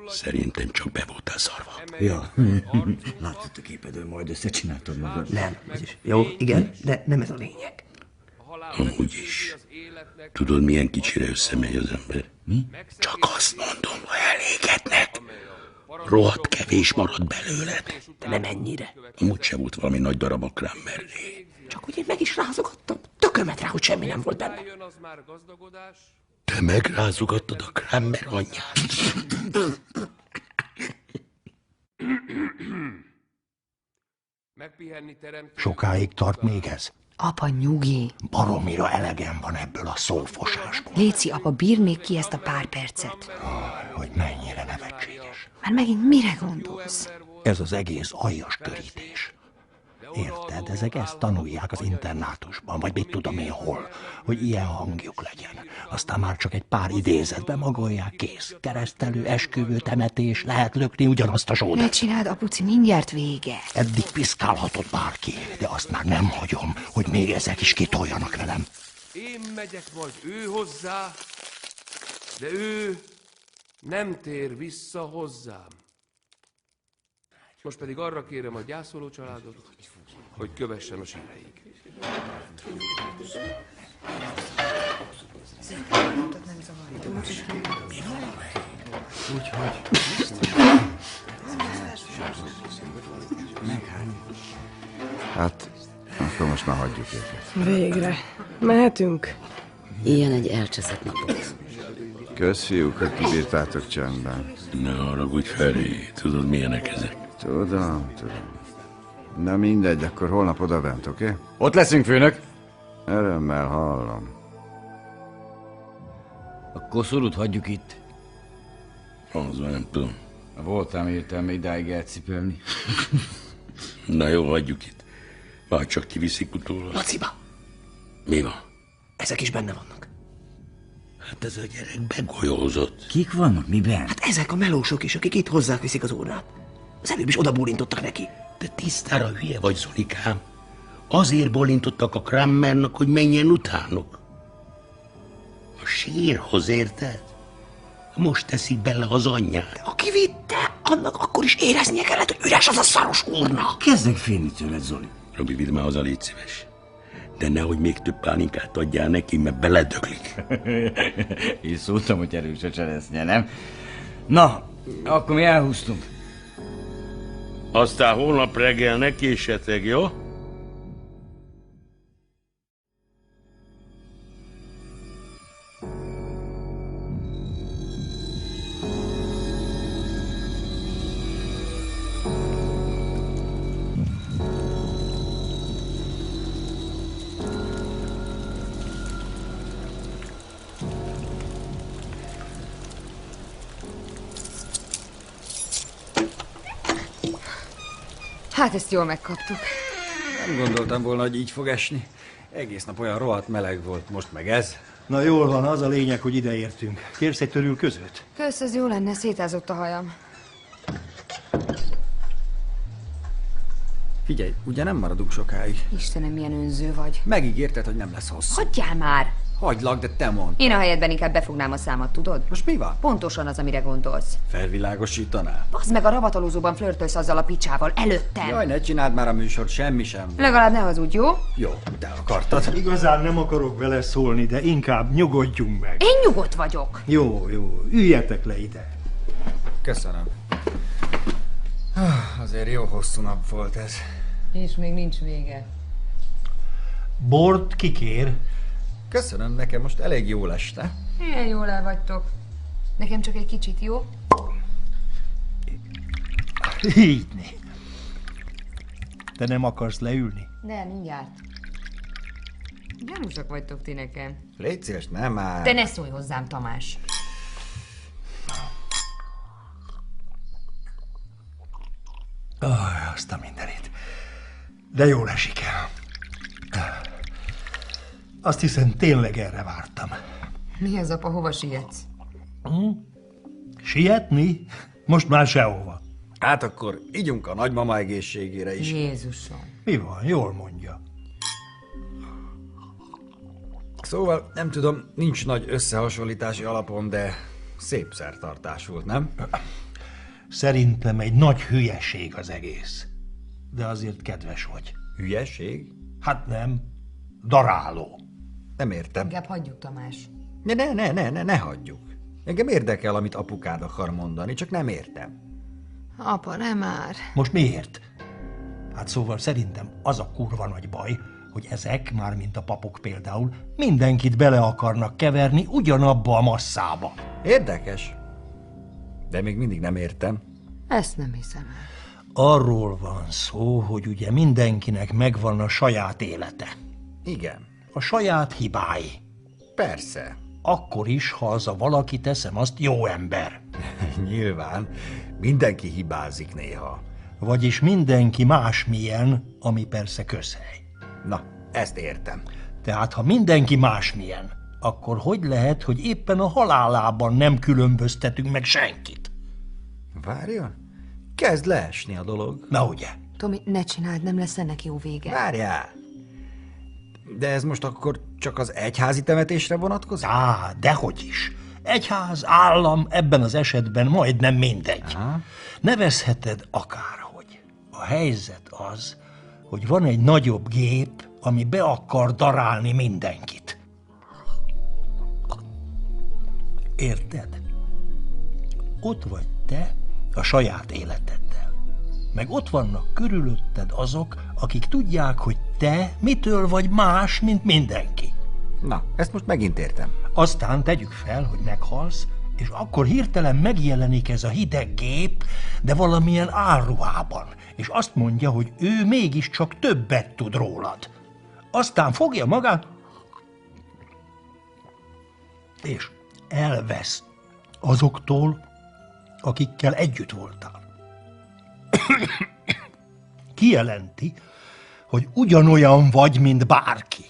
Szerintem csak be voltál szarva. Ja. Látod a képedől, majd összecsináltad magad. Nem, ez is. Jó, igen, de nem ez a lényeg. Amúgy is. Tudod, milyen kicsire összemegy az ember? Mi? Csak azt mondom, ha elégednek. Rohadt kevés marad belőled. De nem ennyire. Amúgy se volt valami nagy darab a Krammerné. Csak úgy én meg is rázogattam. Tökömet rá, hogy semmi nem volt benne. Te megrázogattad a Kramer anyját. Megpihenni teremtő... Sokáig tart még ez? Apa, nyugi. Baromira elegem van ebből a szófosásból. Léci, apa, bírd még ki ezt a pár percet. Hogy mennyire nevetséges. Már megint mire gondolsz? Ez az egész aljas törítés. Érted? Ezek ezt tanulják az internátusban, vagy mit tudom én hol, hogy ilyen hangjuk legyen. Aztán már csak egy pár idézetbe magolják, kész. Keresztelő, esküvő, temetés, lehet lökni ugyanazt a Ne sódát. csináld, apuci, mindjárt vége. Eddig piszkálhatott bárki, de azt már nem hagyom, hogy még ezek is kitoljanak velem. Én megyek majd ő hozzá, de ő nem tér vissza hozzám. Most pedig arra kérem a gyászoló családot, hogy kövessen a síreig. Hát, akkor most már hagyjuk őket. Végre. Mehetünk? Ilyen egy elcseszett napot. Kösz, fiúk, hogy kibírtátok csendben. Ne haragudj, Feri, tudod milyenek ezek? Tudom. Na mindegy, akkor holnap odabent, oké? Okay? Ott leszünk, főnök. Örömmel hallom. A koszorút hagyjuk itt. Az már nem tudom. Voltam értelme idáig elcipelni. Na jó, hagyjuk itt. Vagy csak kiviszik utólag. Laciba, Mi van? ezek is benne vannak. Hát ez a gyerek begolyózott. Kik vannak? Miben? Hát ezek a melósok is, akik itt hozzák viszik az órát. Az előbb is oda bólintottak neki. De tisztára hülye vagy, Zolikám. Azért bólintottak a Kramernak, hogy menjen utánuk. A sírhoz, érted? Most teszik bele az anyját. Aki vitte, annak akkor is éreznie kellett, hogy üres az a szaros úrna. Kezdek félni tőled, Zoli. Robi, vidd már haza, légy szíves. De nehogy még több pálinkát adjál neki, mert beledöglik. Én szóltam, hogy erős a cseresznye, nem? Na, akkor mi elhúztunk. Aztán holnap reggel ne késsetek, jó? Hát ezt jól megkaptuk. Nem gondoltam volna, hogy így fog esni. Egész nap olyan rohadt meleg volt, most meg ez. Na jól van, az a lényeg, hogy ide értünk. Kérsz egy törülközőt? Kösz, ez jó lenne, szétázott a hajam. Figyelj, ugye nem maradunk sokáig. Istenem, milyen önző vagy. Megígérted, hogy nem lesz hosszú. Hagyjál már! Hagylak, de te mondd. Én a helyedben inkább befognám a számat, tudod? Most mi van? Pontosan az, amire gondolsz. Felvilágosítanál? Bazd meg, a ravatalozóban flörtölsz azzal a picsával, előttem. Jaj, ne csináld már a műsort, semmi sem. Legalább ne hazudj, jó? Jó, te akartad. Igazán nem akarok vele szólni, de inkább nyugodjunk meg. Én nyugodt vagyok. Jó, üljetek le ide. Köszönöm. Azért jó hosszú nap volt ez. És még nincs vége. Bort kikér. Köszönöm, nekem most elég jól este. Milyen jól el vagytok. Nekem csak egy kicsit, jó? Így. Te nem akarsz leülni? De, mindjárt. Gyanúsak vagytok ti nekem. Légy szíves, nem már. Te ne szólj hozzám, Tamás. Azt a mindenit. De jól esik. Azt hiszem, tényleg erre vártam. Mi az, apa, hova sietsz? Sietni? Most már sehova. Hát akkor ígyunk a nagymama egészségére is. Jézusom. Mi van? Jól mondja. Szóval nem tudom, nincs nagy összehasonlítási alapom, de szép szertartás volt, nem? Szerintem egy nagy hülyeség az egész. De azért kedves vagy. Hülyeség? Hát nem. Daráló. Nem értem. Inkább hagyjuk, Tamás. Ne hagyjuk. Engem érdekel, amit apukád akar mondani, csak nem értem. Apa, nem már. Most miért? Hát szóval szerintem az a kurva nagy baj, hogy ezek, mármint a papok például, mindenkit bele akarnak keverni ugyanabba a masszába. Érdekes. De még mindig nem értem. Ezt nem hiszem el. Arról van szó, hogy ugye mindenkinek megvan a saját élete. Igen. A saját hibái. Persze. Akkor is, ha az a valaki, teszem azt, jó ember. Nyilván. Mindenki hibázik néha. Vagyis mindenki másmilyen, ami persze közhely. Na, ezt értem. Tehát, ha mindenki másmilyen, akkor hogy lehet, hogy éppen a halálában nem különböztetünk meg senkit? Várjon, kezd leesni a dolog. Na ugye? Tomi, ne csináld, nem lesz ennek jó vége. Várjál! De ez most akkor csak az egyházi temetésre vonatkozik? Á, dehogy is. Egyház, állam, ebben az esetben majdnem mindegy. Aha. Nevezheted akárhogy. A helyzet az, hogy van egy nagyobb gép, ami be akar darálni mindenkit. Érted? Ott vagy te a saját életeddel. Meg ott vannak körülötted azok, akik tudják, hogy te mitől vagy más, mint mindenki. Na, ezt most megint értem. Aztán tegyük fel, hogy meghalsz, és akkor hirtelen megjelenik ez a hideg gép, de valamilyen álruhában, és azt mondja, hogy ő mégiscsak többet tud rólad. Aztán fogja magát, és elvesz azoktól, akikkel együtt voltál. Kijelenti, hogy ugyanolyan vagy, mint bárki.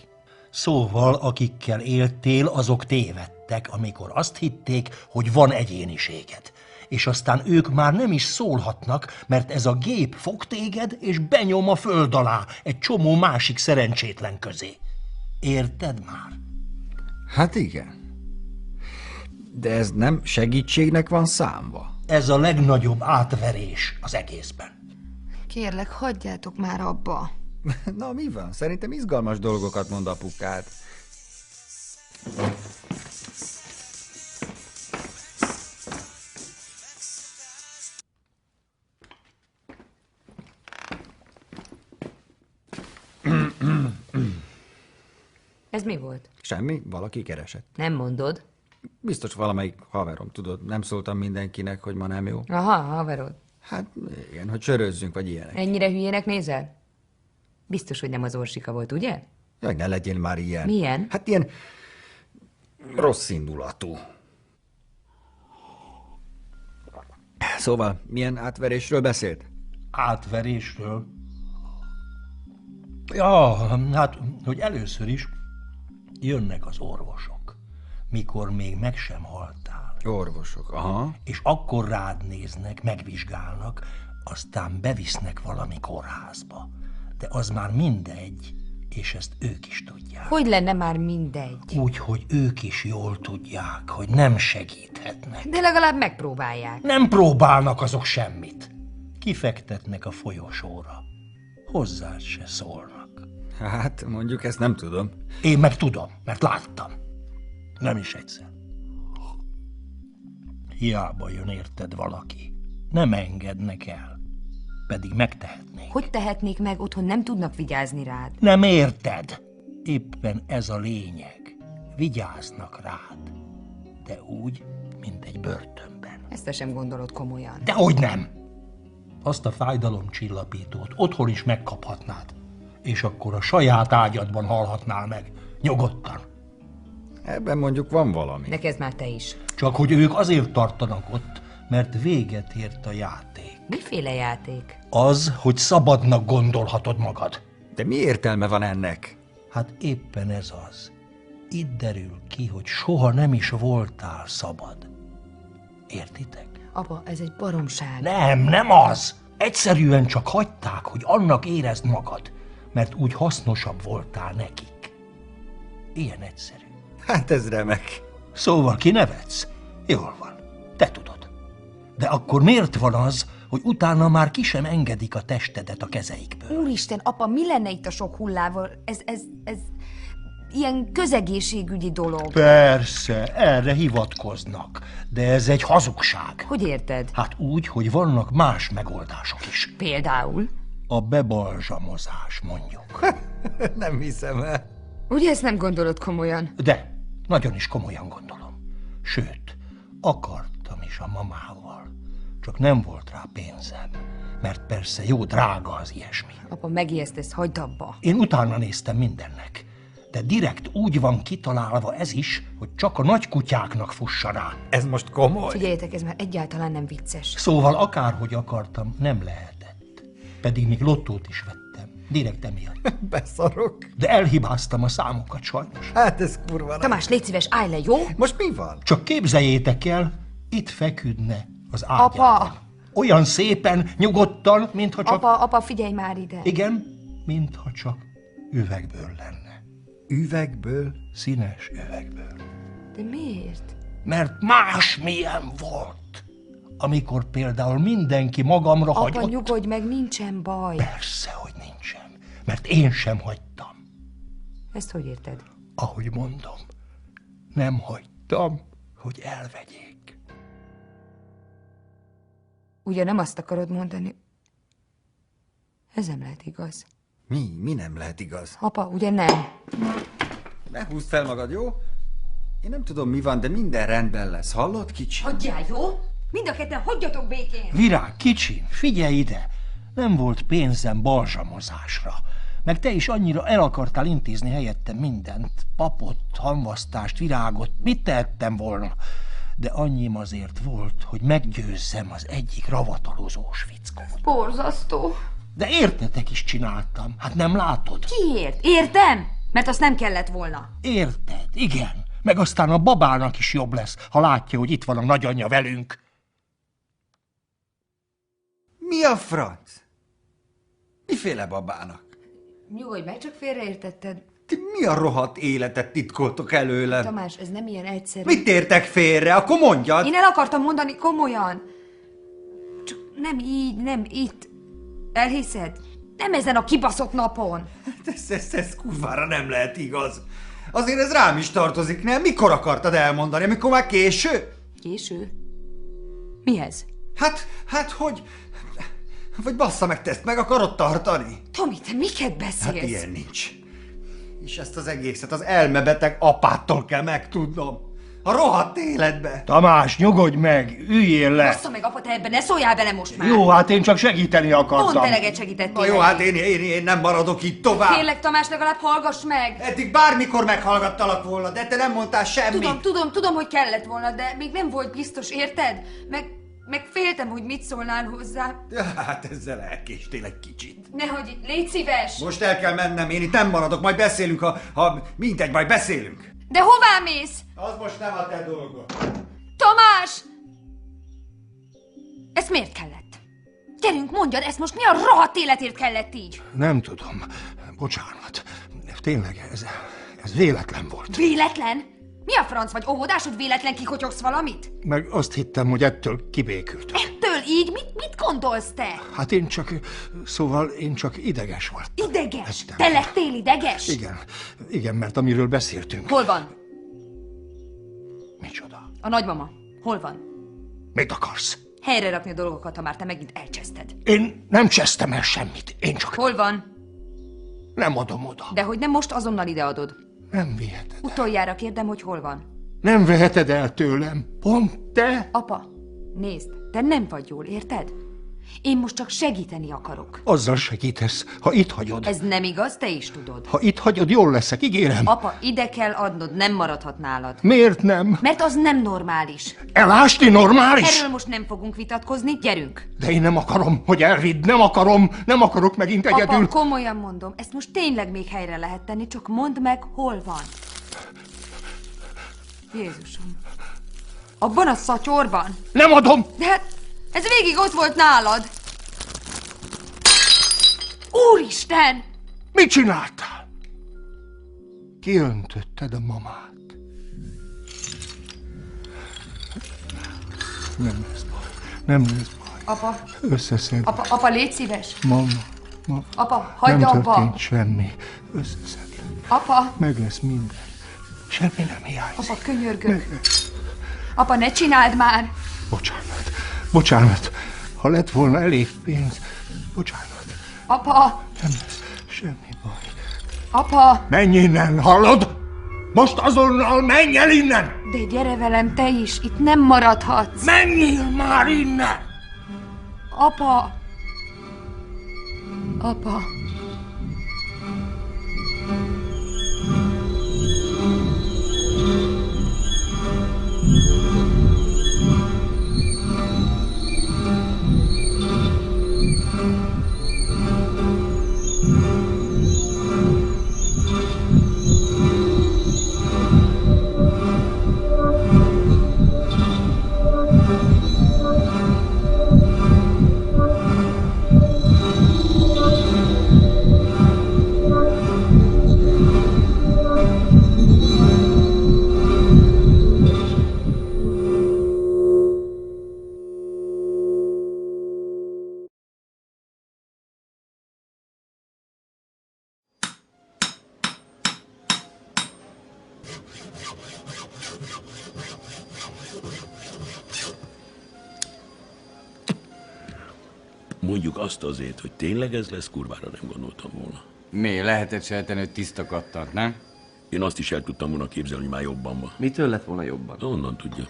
Szóval, akikkel éltél, azok tévedtek, amikor azt hitték, hogy van egyéniséged. És aztán ők már nem is szólhatnak, mert ez a gép fog téged, és benyom a föld alá egy csomó másik szerencsétlen közé. Érted már? Hát igen. De ez nem segítségnek van számva. Ez a legnagyobb átverés az egészben. Kérlek, hagyjátok már abba. Na, mi van? Szerintem izgalmas dolgokat mond apukád. Ez mi volt? Semmi, valaki keresett. Nem mondod? Biztos valamelyik haverom, tudod, nem szóltam mindenkinek, hogy ma nem jó. Aha, haverod. Hát igen, hogy sörözzünk, vagy ilyenek. Ennyire hülyének nézel? Biztos, hogy nem az Orsika volt, ugye? Jaj, ne legyél már ilyen. Milyen? Hát ilyen rossz indulatú. Szóval, milyen átverésről beszélt? Átverésről? Ja, hát, hogy először is jönnek az orvosok, mikor még meg sem haltál. Orvosok, aha. És akkor rád néznek, megvizsgálnak, aztán bevisznek valami kórházba. De az már mindegy, és ezt ők is tudják. Hogy lenne már mindegy? Úgy, hogy ők is jól tudják, hogy nem segíthetnek. De legalább megpróbálják. Nem próbálnak azok semmit. Kifektetnek a folyosóra. Hozzád se szólnak. Hát, mondjuk ezt nem tudom. Én meg tudom, mert láttam. Nem is egyszer. Hiába jön érted valaki. Nem engednek el. Pedig megtehetnék. Hogy tehetnék meg, otthon nem tudnak vigyázni rád? Nem érted? Éppen ez a lényeg. Vigyáznak rád. De úgy, mint egy börtönben. Ezt te sem gondolod komolyan. Dehogy nem! Azt a fájdalomcsillapítót otthon is megkaphatnád. És akkor a saját ágyadban halhatnál meg. Nyugodtan. Ebben mondjuk van valami. De kezd már te is. Csak hogy ők azért tartanak ott, mert véget ért a játék. Miféle játék? Az, hogy szabadnak gondolhatod magad. De mi értelme van ennek? Hát éppen ez az. Itt derül ki, hogy soha nem is voltál szabad. Értitek? Apa, ez egy baromság. Nem az! Egyszerűen csak hagyták, hogy annak érezd magad, mert úgy hasznosabb voltál nekik. Ilyen egyszerű. Hát ez remek. Szóval kinevetsz? Jól van, te tudod. De akkor miért van az, hogy utána már ki sem engedik a testedet a kezeikből? Úristen, apa, mi lenne itt a sok hullával? Ez ilyen közegészségügyi dolog. Persze, erre hivatkoznak, de ez egy hazugság. Hogy érted? Hát úgy, hogy vannak más megoldások is. Például? A bebalzsamozás, mondjuk. Nem hiszem el. Ugye ezt nem gondolod komolyan? De, nagyon is komolyan gondolom. Sőt, akartam is a mamával. Csak nem volt rá pénzem. Mert persze jó drága az ilyesmi. Apa, megijesztesz, hagyd abba. Én utána néztem mindennek. De direkt úgy van kitalálva ez is, hogy csak a nagy kutyáknak fussa rá. Ez most komoly? Figyeljetek, ez már egyáltalán nem vicces. Szóval akárhogy akartam, nem lehetett. Pedig még lottót is vettem. Direkt emiatt. Beszarok. De elhibáztam a számokat sajnos. Hát ez kurva nem. Tamás, légy szíves, állj le, jó? Most mi van? Csak képzeljétek el, itt feküdne az ágyában. Apa! Olyan szépen, nyugodtan, mintha csak... Apa, figyelj már ide. Igen, mintha csak üvegből lenne. Üvegből? Színes üvegből. De miért? Mert másmilyen volt. Amikor például mindenki magamra hagyott... Apa, nyugodj meg, nincsen baj. Persze, hogy nincsen. Mert én sem hagytam. Ezt hogy érted? Ahogy mondom, nem hagytam, hogy elvegyék. Ugye nem azt akarod mondani? Ez nem lehet igaz. Mi nem lehet igaz? Apa, ugye nem? Ne húzd fel magad, jó? Én nem tudom, mi van, de minden rendben lesz. Hallod, kicsi? Hagyjál, jó? Mind a ketten hagyjatok békén! Virág, kicsi, figyelj ide! Nem volt pénzem balzsamozásra. Meg te is annyira el akartál intézni helyettem mindent. Papot, hamvasztást, virágot, mit tehettem volna? De annyim azért volt, hogy meggyőzzem az egyik ravatalozós fickót. Borzasztó. De értetek is csináltam. Hát nem látod? Kiért? Értem? Mert azt nem kellett volna. Érted, igen. Meg aztán a babának is jobb lesz, ha látja, hogy itt van a nagyanyja velünk. Mi a franc? Miféle babának? Nyugodj meg, csak félreértetted. Ti mi a rohadt életet titkoltok előlem? Tamás, ez nem ilyen egyszerű. Mit értek félre? Akkor mondjad! Én el akartam mondani komolyan. Csak nem így, nem itt. Elhiszed? Nem ezen a kibaszott napon. Ez kurvára nem lehet igaz. Azért ez rám is tartozik, nem? Mikor akartad elmondani? Amikor már késő? Késő? Mi ez? Hát, hogy... Vagy bassza meg, te ezt meg akarod tartani? Tomi, te miket beszélsz? Hát ilyen nincs. És ezt az egészet az elmebeteg apától kell megtudnom. A rohadt életbe. Tamás, nyugodj meg, üljél le. Bassza meg, apa, te ebben ne szóljál bele most már. Jó, hát én csak segíteni akartam. Pont eleget segítettél. Na jó, hát én nem maradok itt tovább. Kérlek, Tamás, legalább hallgass meg. Eddig bármikor meghallgattalak volna, de te nem mondtál semmit. Tudom, hogy kellett volna, de még nem volt biztos, érted? Meg féltem, hogy mit szólnál hozzá. Hát ezzel elkéstél egy kicsit. Nehogy itt, légy szíves. Most el kell mennem, én itt nem maradok, majd beszélünk, ha mindegy, majd beszélünk. De hová mész? Az most nem a te dolgod. Tamás! Ezt miért kellett? Gyerünk, mondjad, ezt most mi a rohadt életért kellett így? Nem tudom. Bocsánat. Tényleg, ez véletlen volt. Véletlen? Mi a franc vagy óvodás, hogy véletlen kikotyogsz valamit? Meg azt hittem, hogy ettől kibékültem. Ettől így? Mit gondolsz te? Hát én csak ideges voltam. Ideges? Te lettél ideges? Igen, mert amiről beszéltünk. Hol van? Micsoda? A nagymama. Hol van? Mit akarsz? Helyre rakni a dolgokat, ha már te megint elcseszted. Én nem csesztem el semmit. Én csak... Hol van? Nem adom oda. Dehogy nem most azonnal ideadod. Nem viheted. Utoljára kérdem, hogy hol van. Nem veheted el tőlem. Pont te. Apa, nézd, te nem vagy jól, érted? Én most csak segíteni akarok. Azzal segítesz, ha itt hagyod. Ez nem igaz, te is tudod. Ha itt hagyod, jól leszek, ígérem. Apa, ide kell adnod, nem maradhat nálad. Miért nem? Mert az nem normális. Elásni normális? Erről most nem fogunk vitatkozni, gyerünk. De én nem akarom, hogy elvidd, nem akarok megint egyedül. Apa, komolyan mondom, ezt most tényleg még helyre lehet tenni, csak mondd meg, hol van. Jézusom. Abban a szatyorban? Nem adom! De hát, ez végig ott volt nálad. Úristen! Mit csináltál? Kiöntötted a mamát. Nem lesz baj. Apa. Összeszed. Apa, légy szíves. Mama. Apa, hagyd nem abba. Nem történt semmi. Összeszedlek. Apa. Meg lesz minden. Semmi nem hiányzik. Apa, könyörgök. Apa, ne csináld már. Bocsánat. Ha lett volna elég pénz. Bocsánat. Apa. Nem lesz semmi baj. Apa! Menj innen, hallod? Most azonnal menj el innen! De gyere velem te is, itt nem maradhatsz. Menjél már innen! Apa! Apa! Mondjuk azt azért, hogy tényleg ez lesz, kurvára nem gondoltam volna. Mi? Lehetett sejteni, hogy tiszta kattant, nem? Én azt is el tudtam volna képzelni, hogy már jobban van. Mitől lett volna jobban? Onnan tudja.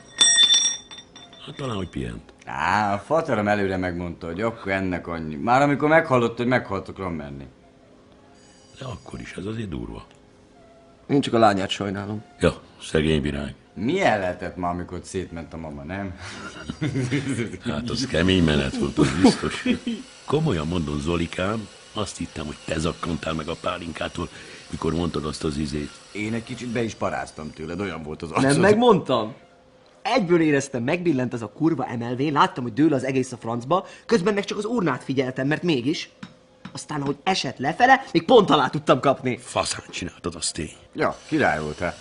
Hát talán, hogy pihent. Á, a faterom előre megmondta, hogy akkor ennek annyi. Már amikor meghallott, hogy meghaltok menni. De akkor is, ez azért durva. Én csak a lányát sajnálom. Ja, szegény virág. Milyen lehetett ma, amikor szétment a mama, nem? Hát az kemény menet volt, az biztos. Komolyan mondom, Zolikám, azt hittem, hogy te zakkantál meg a pálinkától, mikor mondtad azt az izét. Én egy kicsit be is paráztam tőled, olyan volt az arcod. Nem megmondtam. Egyből éreztem, megbillent az a kurva emelvény, láttam, hogy dől az egész a francba, közben meg csak az urnát figyeltem, mert mégis. Aztán, ahogy esett lefele, még pont alá tudtam kapni. Faszán csináltad, az tény. Ja, király voltál.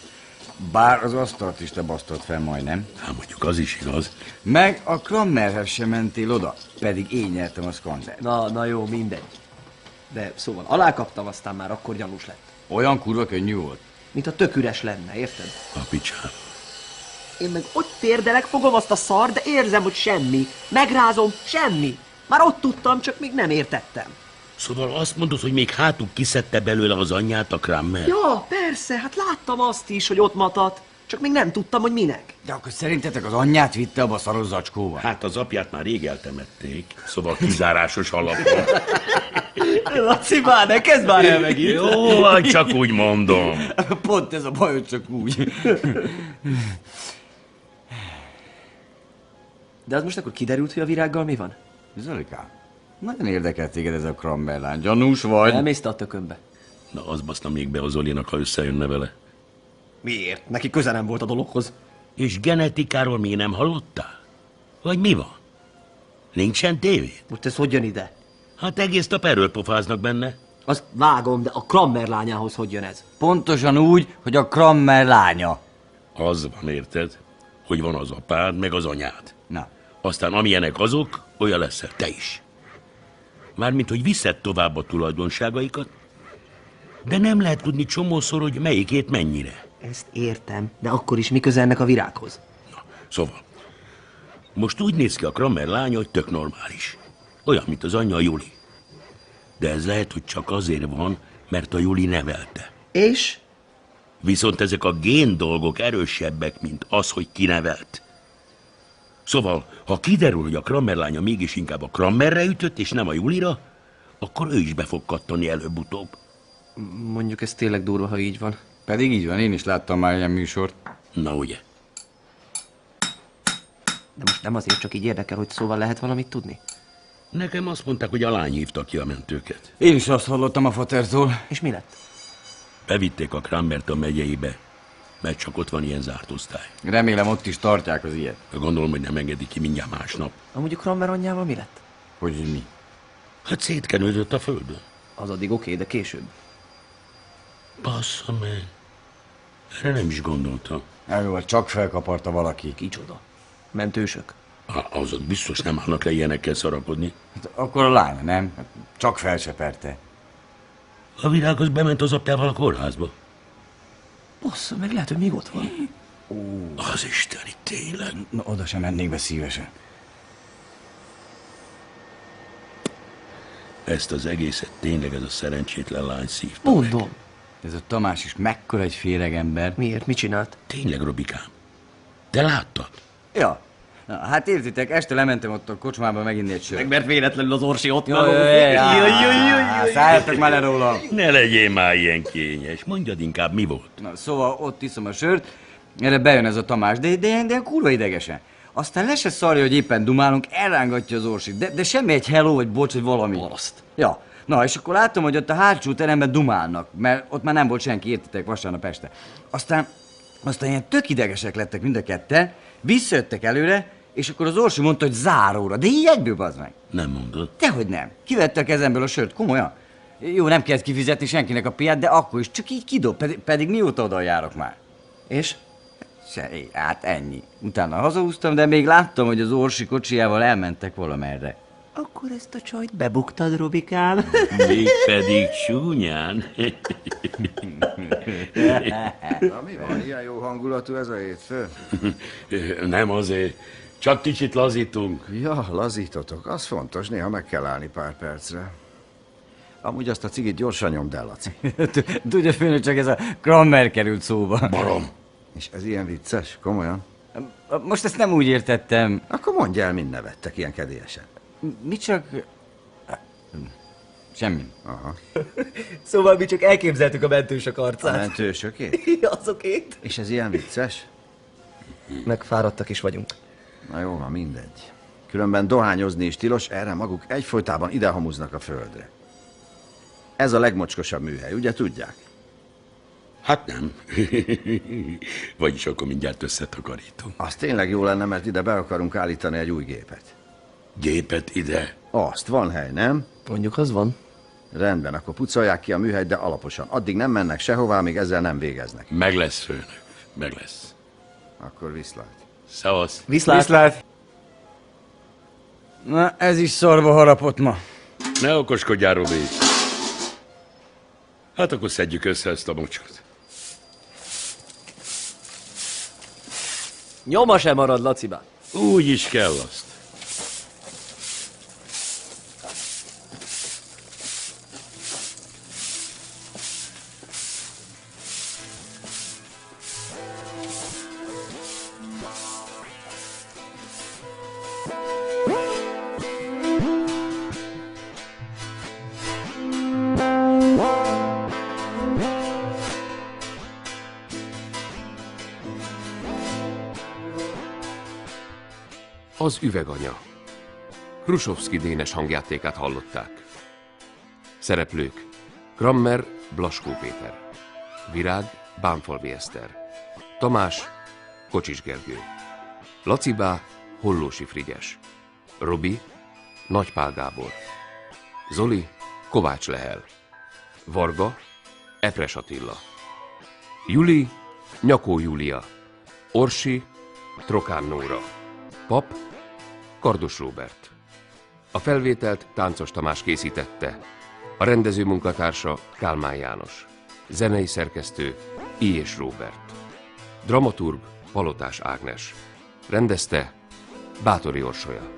Bár az asztalt is te basztad fel majdnem. Hát mondjuk az is igaz. Meg a Krammerhez sem mentél oda, pedig én nyertem a skandert. Na jó, mindegy. De szóval alákaptam, aztán már akkor gyanús lett. Olyan kurva könnyű volt. Mint a tök üres lenne, érted? A picsán. Én meg ott térdelek, fogom azt a szar, de érzem, hogy semmi. Megrázom, semmi. Már ott tudtam, csak még nem értettem. Szóval azt mondod, hogy még hátul kiszedte belőle az anyját a Krammer? Ja, persze, hát láttam azt is, hogy ott matat. Csak még nem tudtam, hogy minek. De akkor szerintetek az anyját vitte abba a szaros zacskóba? Hát az apját már rég eltemették, szóval kizárásos alapon. Laci, már ne kezd már el megint. Jó, csak úgy mondom. Pont ez a baj, hogy csak úgy. De az most akkor kiderült, hogy a virággal mi van? Zolikám, nagyon érdekel téged ez a Krammer lány. Gyanús vagy? Elmész te a tökönbe. Na, az baszna még be az Olinak, ha összejönne vele. Miért? Neki köze nem volt a dologhoz. És genetikáról még nem hallottál? Vagy mi van? Nincsen tévé? Most ez hogy jön ide? Hát egész nap erről pofáznak benne. Azt vágom, de a Krammer lányához hogy jön ez? Pontosan úgy, hogy a Krammer lánya. Az van, érted? Hogy van az apád, meg az anyád. Na. Aztán amilyenek azok, olyan leszel te is. Mármint, hogy viszed tovább a tulajdonságaikat, de nem lehet tudni csomószor, hogy melyikét mennyire. Ezt értem, de akkor is mi köze ennek a virághoz? Na, szóval, most úgy néz ki a Krammer lánya, hogy tök normális. Olyan, mint az anyja, a Juli. De ez lehet, hogy csak azért van, mert a Juli nevelte. És? Viszont ezek a gén dolgok erősebbek, mint az, hogy kinevelt. Szóval, ha kiderül, hogy a Krammer lánya mégis inkább a Krammerre ütött, és nem a Julira, akkor ő is be fog kattani előbb-utóbb. Mondjuk ez tényleg durva, ha így van. Pedig így van, én is láttam már ilyen műsort. Na ugye? De most nem azért csak így érdekel, hogy szóval lehet valamit tudni? Nekem azt mondták, hogy a lány hívta ki a mentőket. Én is azt hallottam a faterzól. És mi lett? Bevitték a Krammert a megyeibe, mert csak ott van ilyen zárt osztály. Remélem ott is tartják az ilyet. Gondolom, hogy nem engedik ki mindjárt másnap. Amúgy a Krammer anyjával mi lett? Hogy mi? Hát szétkenődött a földön. Az addig oké, de később. Bassza meg. Erre nem is gondoltam. Elő, csak felkaparta valaki. Kicsoda? Mentősök? Azok biztos nem állnak le ilyenekkel szarakodni. Hát akkor a lány, nem? Hát csak felseperte. A virág az bement az apjával a kórházba. Bassza, meg lehet, hogy még ott van. Az isteni, tényleg. Na, oda sem mennék be szívesen. Ezt az egészet tényleg ez a szerencsétlen lány szívta Mondom. meg. Ez a Tamás is mekkora egy féregember. Miért? Mit csinált? Tényleg, Robikám. Te láttad? Ja. Na, hát értitek, este lementem ott a kocsmába meginni egy sört. Meg mert véletlenül az Orsi ott van. Szálljatok már le róla. Ne legyél már ilyen kényes. Mondjad inkább, mi volt? Na, szóval ott iszom a sört, erre bejön ez a Tamás, de ilyen kurva idegesen. Aztán le se szarja, hogy éppen dumálunk, elrángatja az Orsit, de semmi egy hello, vagy bocs, vagy valami. Paraszt. Ja, na és akkor látom, hogy ott a hátsó teremben dumálnak, mert ott már nem volt senki, értitek, vasárnap este. Aztán ilyen tök idegesek lettek mind a ketten, visszajöttek előre, és akkor az Orsi mondta, hogy záróra, de így egyből, bazd meg. Nem mondod. Dehogy nem. Kivette a kezemből a sört, komolyan. Jó, nem kellett kifizetni senkinek a piát, de akkor is csak így kidob, pedig mióta oda járok már. És? Hát ennyi. Utána hazahúztam, de még láttam, hogy az Orsi kocsijával elmentek valamerre. Akkor ezt a csajt bebuktad, Robikám? Mégpedig csúnyán. Na mi van, ilyen jó hangulatú ez a hétfő? Nem azért, csak kicsit lazítunk. Ja, lazítotok, az fontos, néha meg kell állni pár percre. Amúgy azt a cigit gyorsan nyomd el, Laci. Tudja, főnök, csak ez a Krammer került szóba. Barom. És ez ilyen vicces, komolyan? Most ezt nem úgy értettem. Akkor mondj el, mind nevettek ilyen kedélyesen. Mi csak... Semmi. Aha. Szóval mi csak elképzeltük a mentősök arcát. A mentősökét? Azokét. És ez ilyen vicces? Megfáradtak is vagyunk. Na jó, van, mindegy. Különben dohányozni is tilos, erre maguk egyfolytában idehamuznak a földre. Ez a legmocskosabb műhely, ugye tudják? Hát nem. Vagyis akkor mindjárt összetakarítom. Az tényleg jó lenne, mert ide be akarunk állítani egy új gépet. Gépet ide? Azt, van hely, nem? Mondjuk, az van. Rendben, akkor pucolják ki a műhelyt, de alaposan. Addig nem mennek sehová, míg ezzel nem végeznek. Meg lesz, főnök. Meg lesz. Akkor viszlát. Szavasz. Viszlát. Na, ez is szarva harapott ma. Ne okoskodjál, Robi. Hát akkor szedjük össze ezt a mocsot. Nyoma sem marad, Laciba. Úgy is kell azt. Az üveganya. Krusovszki Dénes hangjátékát hallották. Szereplők: Krammer, Blaskó Péter, Virág, Bánfalvi Eszter, Tamás, Kocsis Gergő, Lacibá, Hollósi Frigyes, Robi, Nagy Pál Gábor, Zoli, Kovács Lehel, Varga, Epres Attila, Juli, Nyakó Júlia, Orsi, Trokán Nóra, Pap, Kardos Róbert. A felvételt Táncos Tamás készítette, a rendező munkatársa Kálmán János, zenei szerkesztő I. Róbert, dramaturg Palotás Ágnes, rendezte Báthori Orsolya.